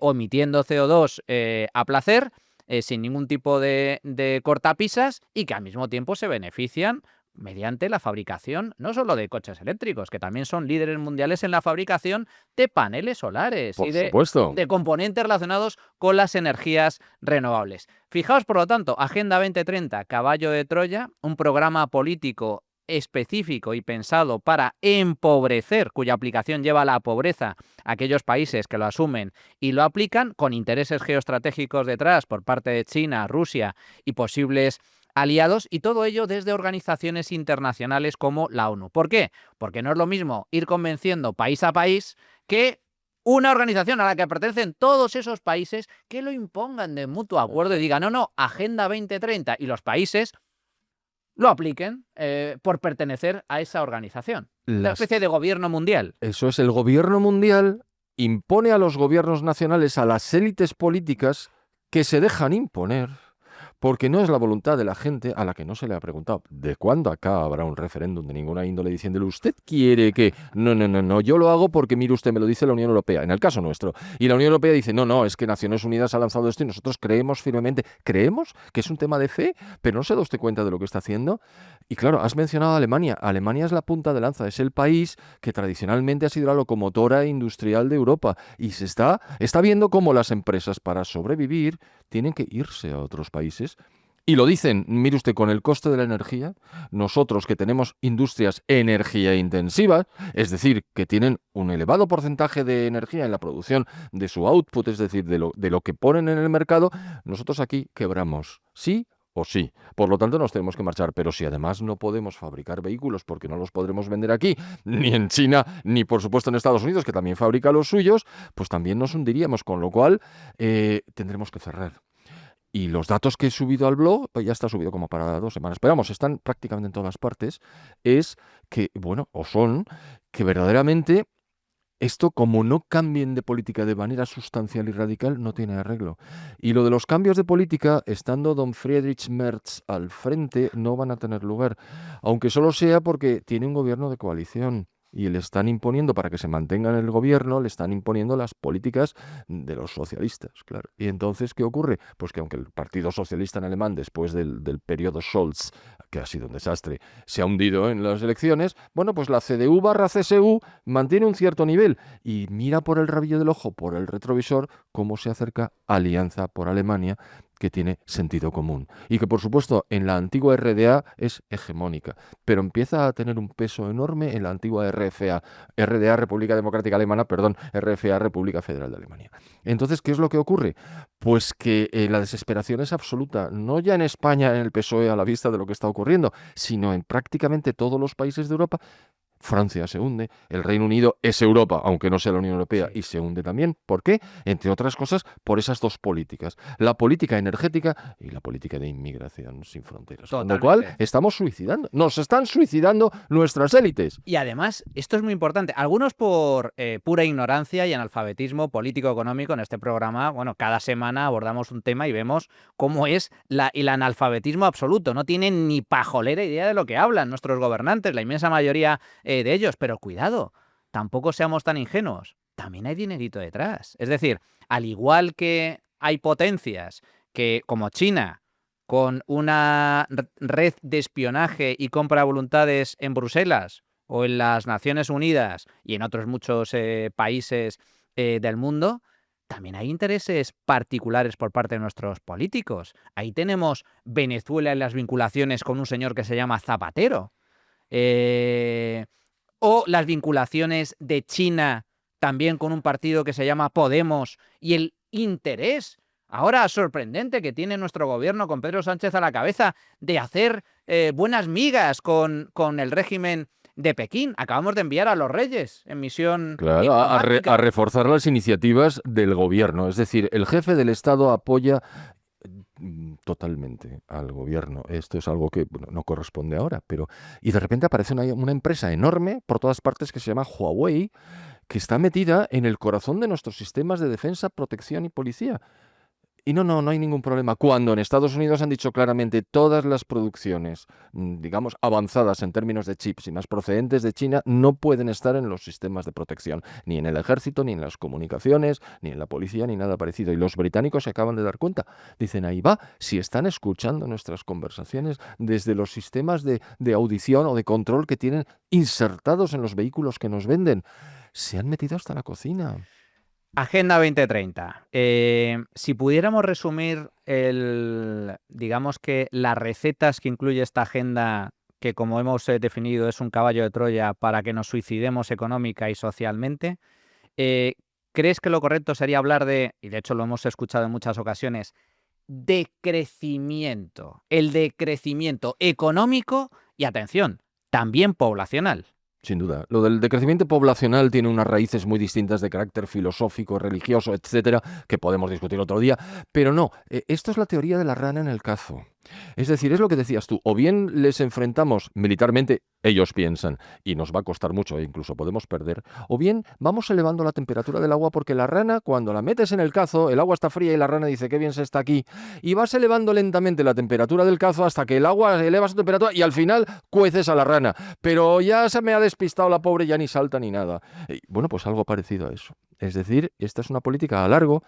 o emitiendo CO2 a placer, sin ningún tipo de cortapisas, y que al mismo tiempo se benefician mediante la fabricación no solo de coches eléctricos, que también son líderes mundiales en la fabricación de paneles solares y Por supuesto. de componentes relacionados con las energías renovables. Fijaos, por lo tanto, Agenda 2030, caballo de Troya, un programa político específico y pensado para empobrecer, cuya aplicación lleva a la pobreza a aquellos países que lo asumen y lo aplican, con intereses geoestratégicos detrás por parte de China, Rusia y posibles aliados, y todo ello desde organizaciones internacionales como la ONU. ¿Por qué? Porque no es lo mismo ir convenciendo país a país que una organización a la que pertenecen todos esos países que lo impongan de mutuo acuerdo y digan, no, Agenda 2030, y los países lo apliquen por pertenecer a esa organización. Una especie de gobierno mundial. Eso es, el gobierno mundial impone a los gobiernos nacionales, a las élites políticas que se dejan imponer, porque no es la voluntad de la gente a la que no se le ha preguntado de cuándo acá habrá un referéndum de ninguna índole diciéndole usted quiere que... No, yo lo hago porque mire usted, me lo dice la Unión Europea, en el caso nuestro. Y la Unión Europea dice, no, es que Naciones Unidas ha lanzado esto y nosotros creemos firmemente, creemos que es un tema de fe, pero no se da usted cuenta de lo que está haciendo. Y claro, has mencionado a Alemania. Alemania es la punta de lanza, es el país que tradicionalmente ha sido la locomotora industrial de Europa y está viendo cómo las empresas para sobrevivir tienen que irse a otros países. Y lo dicen, mire usted, con el coste de la energía, nosotros que tenemos industrias energía intensivas, es decir, que tienen un elevado porcentaje de energía en la producción de su output, es decir, de lo que ponen en el mercado, nosotros aquí quebramos, sí o sí. Por lo tanto, nos tenemos que marchar. Pero si además no podemos fabricar vehículos porque no los podremos vender aquí, ni en China, ni por supuesto en Estados Unidos, que también fabrica los suyos, pues también nos hundiríamos, con lo cual tendremos que cerrar. Y los datos que he subido al blog, pues ya está subido como para 2 semanas, pero vamos, están prácticamente en todas partes, es que, que verdaderamente esto, como no cambien de política de manera sustancial y radical, no tiene arreglo. Y lo de los cambios de política, estando don Friedrich Merz al frente, no van a tener lugar, aunque solo sea porque tiene un gobierno de coalición. Y le están imponiendo, para que se mantenga en el gobierno, le están imponiendo las políticas de los socialistas, claro. Y entonces, ¿qué ocurre? Pues que aunque el Partido Socialista en alemán, después del periodo Scholz, que ha sido un desastre, se ha hundido en las elecciones, bueno, pues la CDU/CSU mantiene un cierto nivel y mira por el rabillo del ojo, por el retrovisor, cómo se acerca Alianza por Alemania, que tiene sentido común y que, por supuesto, en la antigua RDA es hegemónica, pero empieza a tener un peso enorme en la antigua RDA, República Democrática Alemana, RFA, República Federal de Alemania. Entonces, ¿qué es lo que ocurre? Pues que la desesperación es absoluta, no ya en España, en el PSOE, a la vista de lo que está ocurriendo, sino en prácticamente todos los países de Europa. Francia se hunde, el Reino Unido es Europa, aunque no sea la Unión Europea, Sí. y se hunde también. ¿Por qué? Entre otras cosas, por esas dos políticas, la política energética y la política de inmigración sin fronteras. Con lo cual, estamos suicidando, nos están suicidando nuestras élites. Y además, esto es muy importante. Algunos por pura ignorancia y analfabetismo político-económico en este programa, bueno, cada semana abordamos un tema y vemos cómo es el analfabetismo absoluto. No tienen ni pajolera idea de lo que hablan nuestros gobernantes, la inmensa mayoría de ellos. Pero cuidado, tampoco seamos tan ingenuos. También hay dinerito detrás. Es decir, al igual que hay potencias que, como China, con una red de espionaje y compra de voluntades en Bruselas o en las Naciones Unidas y en otros muchos países del mundo, también hay intereses particulares por parte de nuestros políticos. Ahí tenemos Venezuela en las vinculaciones con un señor que se llama Zapatero. O las vinculaciones de China también con un partido que se llama Podemos, y el interés ahora sorprendente que tiene nuestro gobierno con Pedro Sánchez a la cabeza de hacer buenas migas con el régimen de Pekín. Acabamos de enviar a los reyes en misión Claro, a reforzar las iniciativas del gobierno. Es decir, el jefe del Estado apoya totalmente al gobierno. Esto es algo que no corresponde ahora, pero... Y de repente aparece una empresa enorme por todas partes que se llama Huawei, que está metida en el corazón de nuestros sistemas de defensa, protección y policía. Y no hay ningún problema. Cuando en Estados Unidos han dicho claramente todas las producciones, digamos, avanzadas en términos de chips y más procedentes de China, no pueden estar en los sistemas de protección, ni en el ejército, ni en las comunicaciones, ni en la policía, ni nada parecido. Y los británicos se acaban de dar cuenta. Dicen, ahí va, si están escuchando nuestras conversaciones desde los sistemas de audición o de control que tienen insertados en los vehículos que nos venden, se han metido hasta la cocina. Agenda 2030. Si pudiéramos resumir digamos que las recetas que incluye esta agenda, que como hemos definido es un caballo de Troya para que nos suicidemos económica y socialmente, ¿crees que lo correcto sería hablar de, y de hecho lo hemos escuchado en muchas ocasiones, decrecimiento? El decrecimiento económico y, atención, también poblacional. Sin duda. Lo del decrecimiento poblacional tiene unas raíces muy distintas de carácter filosófico, religioso, etcétera, que podemos discutir otro día. Pero no, esto es la teoría de la rana en el cazo. Es decir, es lo que decías tú, o bien les enfrentamos militarmente, ellos piensan, y nos va a costar mucho e incluso podemos perder, o bien vamos elevando la temperatura del agua porque la rana, cuando la metes en el cazo, el agua está fría y la rana dice, qué bien se está aquí, y vas elevando lentamente la temperatura del cazo hasta que el agua eleva su temperatura y al final cueces a la rana. Pero ya se me ha despistado la pobre, ya ni salta ni nada. Bueno, pues algo parecido a eso. Es decir, esta es una política a largo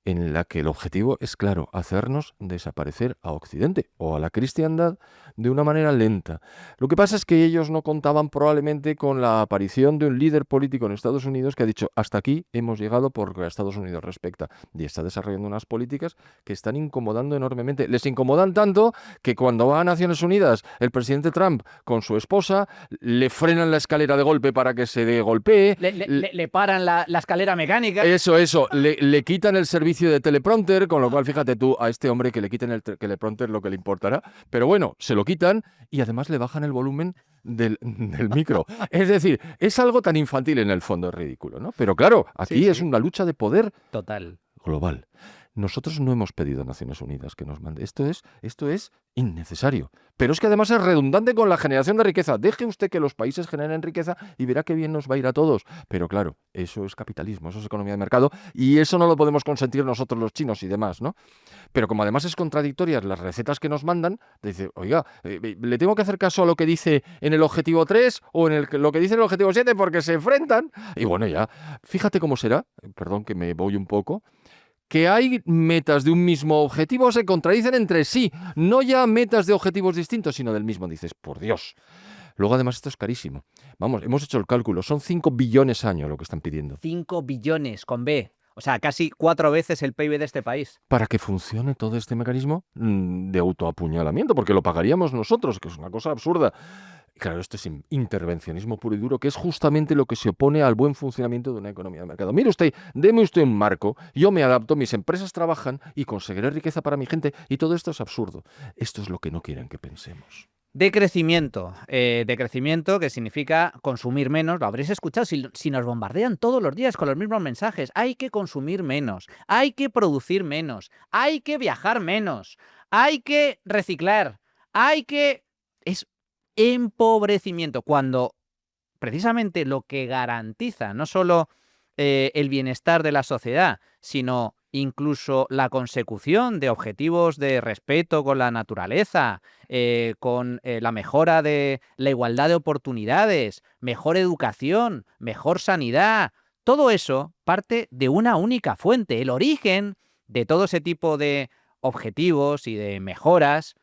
en la que el objetivo es, claro, hacernos desaparecer a Occidente o a la cristiandad de una manera lenta. Lo que pasa es que ellos no contaban probablemente con la aparición de un líder político en Estados Unidos que ha dicho, hasta aquí hemos llegado por lo que a Estados Unidos respecta, y está desarrollando unas políticas que están incomodando enormemente. Les incomodan tanto que cuando va a Naciones Unidas el presidente Trump con su esposa, le frenan la escalera de golpe para que se golpee. Le paran la escalera mecánica. Eso, le quitan el servicio de teleprompter, con lo cual fíjate tú, a este hombre que le quiten el teleprompter lo que le importará, pero bueno, se lo quitan y además le bajan el volumen del micro. Es decir, es algo tan infantil en el fondo, es ridículo, ¿no? Pero claro, aquí es una lucha de poder total, global. Nosotros no hemos pedido a Naciones Unidas que nos mande. Esto es innecesario. Pero es que además es redundante con la generación de riqueza. Deje usted que los países generen riqueza y verá qué bien nos va a ir a todos. Pero claro, eso es capitalismo, eso es economía de mercado y eso no lo podemos consentir nosotros los chinos y demás, ¿no? Pero como además es contradictorias las recetas que nos mandan, dice, oiga, ¿le tengo que hacer caso a lo que dice en el objetivo 3 o en lo que dice en el objetivo 7 porque se enfrentan? Y bueno, ya, fíjate cómo será, perdón que me voy un poco, que hay metas de un mismo objetivo se contradicen entre sí, no ya metas de objetivos distintos, sino del mismo. Dices, por Dios. Luego, además, esto es carísimo. Vamos, hemos hecho el cálculo, son 5 billones año lo que están pidiendo. 5 billones con B. O sea, casi 4 veces el PIB de este país. Para que funcione todo este mecanismo de autoapuñalamiento, porque lo pagaríamos nosotros, que es una cosa absurda. Claro, esto es intervencionismo puro y duro, que es justamente lo que se opone al buen funcionamiento de una economía de mercado. Mire usted, deme usted un marco, yo me adapto, mis empresas trabajan y conseguiré riqueza para mi gente, y todo esto es absurdo. Esto es lo que no quieren que pensemos. Decrecimiento que significa consumir menos. Lo habréis escuchado, si nos bombardean todos los días con los mismos mensajes. Hay que consumir menos, hay que producir menos, hay que viajar menos, hay que reciclar, es empobrecimiento, cuando precisamente lo que garantiza no solo el bienestar de la sociedad, sino incluso la consecución de objetivos de respeto con la naturaleza, con la mejora de la igualdad de oportunidades, mejor educación, mejor sanidad. Todo eso parte de una única fuente. El origen de todo ese tipo de objetivos y de mejoras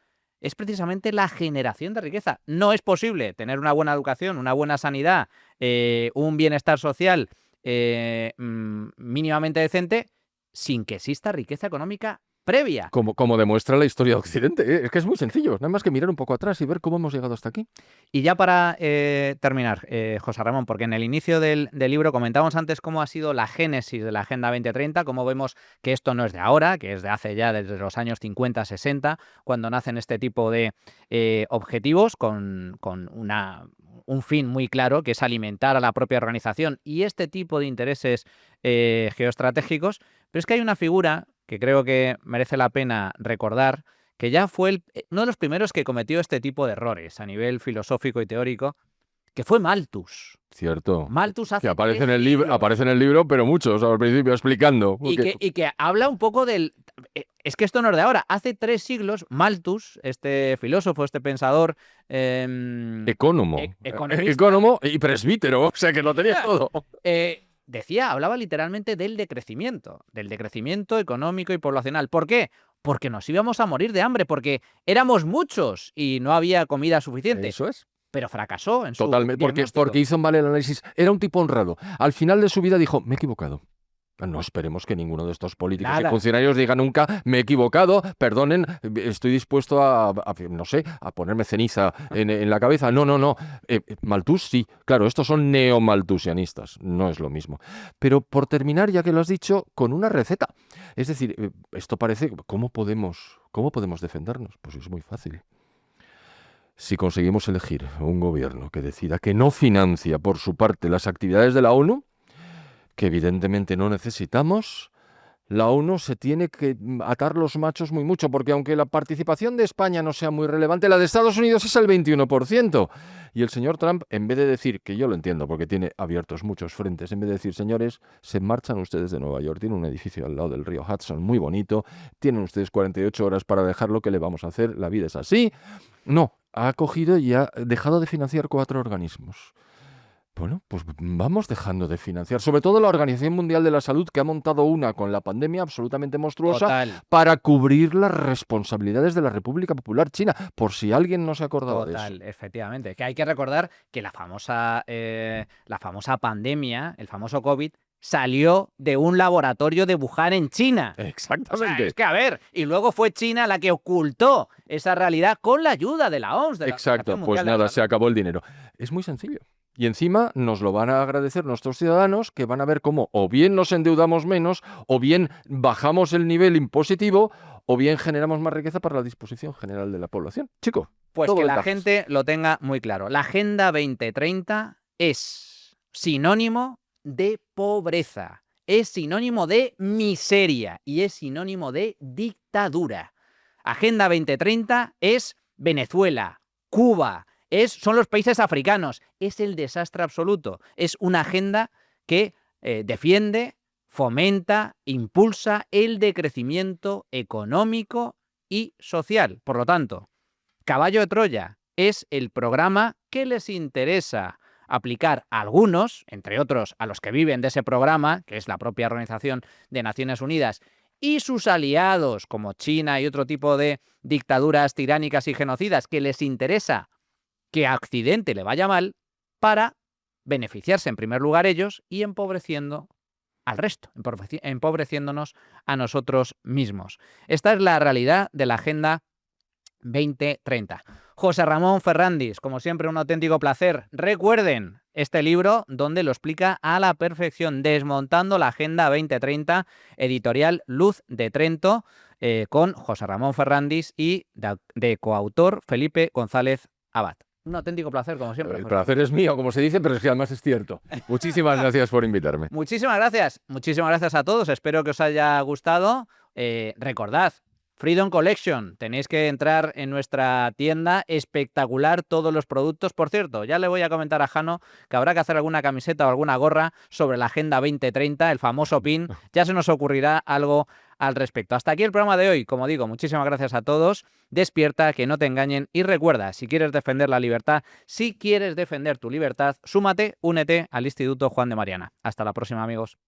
es precisamente la generación de riqueza. No es posible tener una buena educación, una buena sanidad, un bienestar social mínimamente decente sin que exista riqueza económica previa. Como demuestra la historia de Occidente. Es que es muy sencillo, nada más que mirar un poco atrás y ver cómo hemos llegado hasta aquí. Y ya para terminar, José Ramón, porque en el inicio del libro comentábamos antes cómo ha sido la génesis de la Agenda 2030, cómo vemos que esto no es de ahora, que es de hace ya desde los años 50, 60, cuando nacen este tipo de objetivos con un fin muy claro, que es alimentar a la propia organización y este tipo de intereses geoestratégicos. Pero es que hay una figura que creo que merece la pena recordar, que ya fue uno de los primeros que cometió este tipo de errores a nivel filosófico y teórico, que fue Malthus. Cierto. Malthus hace Que aparece 3 en el libro, siglos. aparece en el libro, pero muchos al principio explicando. Y que habla un poco del... Es que esto no es de ahora. Hace 3 siglos, Malthus, este filósofo, este pensador... Ecónomo. Economista, Ecónomo y presbítero, o sea que lo tenía todo. hablaba literalmente del decrecimiento económico y poblacional. ¿Por qué? Porque nos íbamos a morir de hambre, porque éramos muchos y no había comida suficiente. Eso es. Pero fracasó en su Totalmente, diagnóstico. porque hizo mal el análisis. Era un tipo honrado. Al final de su vida dijo, me he equivocado. No esperemos que ninguno de estos políticos y Nada. funcionarios diga nunca, me he equivocado, perdonen, estoy dispuesto no sé, a ponerme ceniza en la cabeza. No. Malthus sí, claro, estos son neomalthusianistas, no es lo mismo. Pero por terminar, ya que lo has dicho, con una receta. Es decir, esto parece, ¿cómo podemos defendernos? Pues es muy fácil. Si conseguimos elegir un gobierno que decida que no financia por su parte las actividades de la ONU, que evidentemente no necesitamos, la ONU se tiene que atar los machos muy mucho, porque aunque la participación de España no sea muy relevante, la de Estados Unidos es el 21%. Y el señor Trump, en vez de decir, que yo lo entiendo porque tiene abiertos muchos frentes, en vez de decir, señores, se marchan ustedes de Nueva York, tienen un edificio al lado del río Hudson muy bonito, tienen ustedes 48 horas para dejarlo, ¿qué le vamos a hacer? La vida es así. No, ha cogido y ha dejado de financiar 4 organismos. Bueno, pues vamos dejando de financiar, sobre todo la Organización Mundial de la Salud, que ha montado una con la pandemia absolutamente monstruosa. Total. Para cubrir las responsabilidades de la República Popular China, por si alguien no se acordaba de eso. Total, efectivamente. Que hay que recordar que la famosa pandemia, el famoso COVID, salió de un laboratorio de Wuhan en China. O sea, Exactamente. es que, a ver, y luego fue China la que ocultó esa realidad con la ayuda de la OMS, de la Exacto, Organización pues Mundial de la nada, se Salud. acabó el dinero. Es muy sencillo. Y encima nos lo van a agradecer nuestros ciudadanos, que van a ver cómo o bien nos endeudamos menos, o bien bajamos el nivel impositivo, o bien generamos más riqueza para la disposición general de la población. Chico, Pues todo que la ventajas. gente lo tenga muy claro. La Agenda 2030 es sinónimo de pobreza, es sinónimo de miseria y es sinónimo de dictadura. Agenda 2030 es Venezuela, Cuba, son los países africanos, es el desastre absoluto. Es una agenda que defiende, fomenta, impulsa el decrecimiento económico y social. Por lo tanto, Caballo de Troya es el programa que les interesa aplicar a algunos, entre otros a los que viven de ese programa, que es la propia Organización de Naciones Unidas, y sus aliados, como China y otro tipo de dictaduras tiránicas y genocidas, que les interesa que a Occidente le vaya mal para beneficiarse en primer lugar ellos y empobreciendo al resto, empobreciéndonos a nosotros mismos. Esta es la realidad de la Agenda 2030. José Ramón Ferrandis, como siempre, un auténtico placer. Recuerden este libro donde lo explica a la perfección, Desmontando la Agenda 2030, editorial Luz de Trento, con José Ramón Ferrandis y de coautor Felipe González Abad. Un auténtico placer, como siempre. El José. placer es mío, como se dice, pero es que además es cierto. Muchísimas gracias por invitarme. Muchísimas gracias a todos. Espero que os haya gustado. Recordad, Freedom Collection, tenéis que entrar en nuestra tienda, espectacular todos los productos. Por cierto, ya le voy a comentar a Jano que habrá que hacer alguna camiseta o alguna gorra sobre la Agenda 2030, el famoso pin, ya se nos ocurrirá algo al respecto. Hasta aquí el programa de hoy. Como digo, muchísimas gracias a todos. Despierta, que no te engañen y recuerda, si quieres defender la libertad, si quieres defender tu libertad, súmate, únete al Instituto Juan de Mariana. Hasta la próxima, amigos.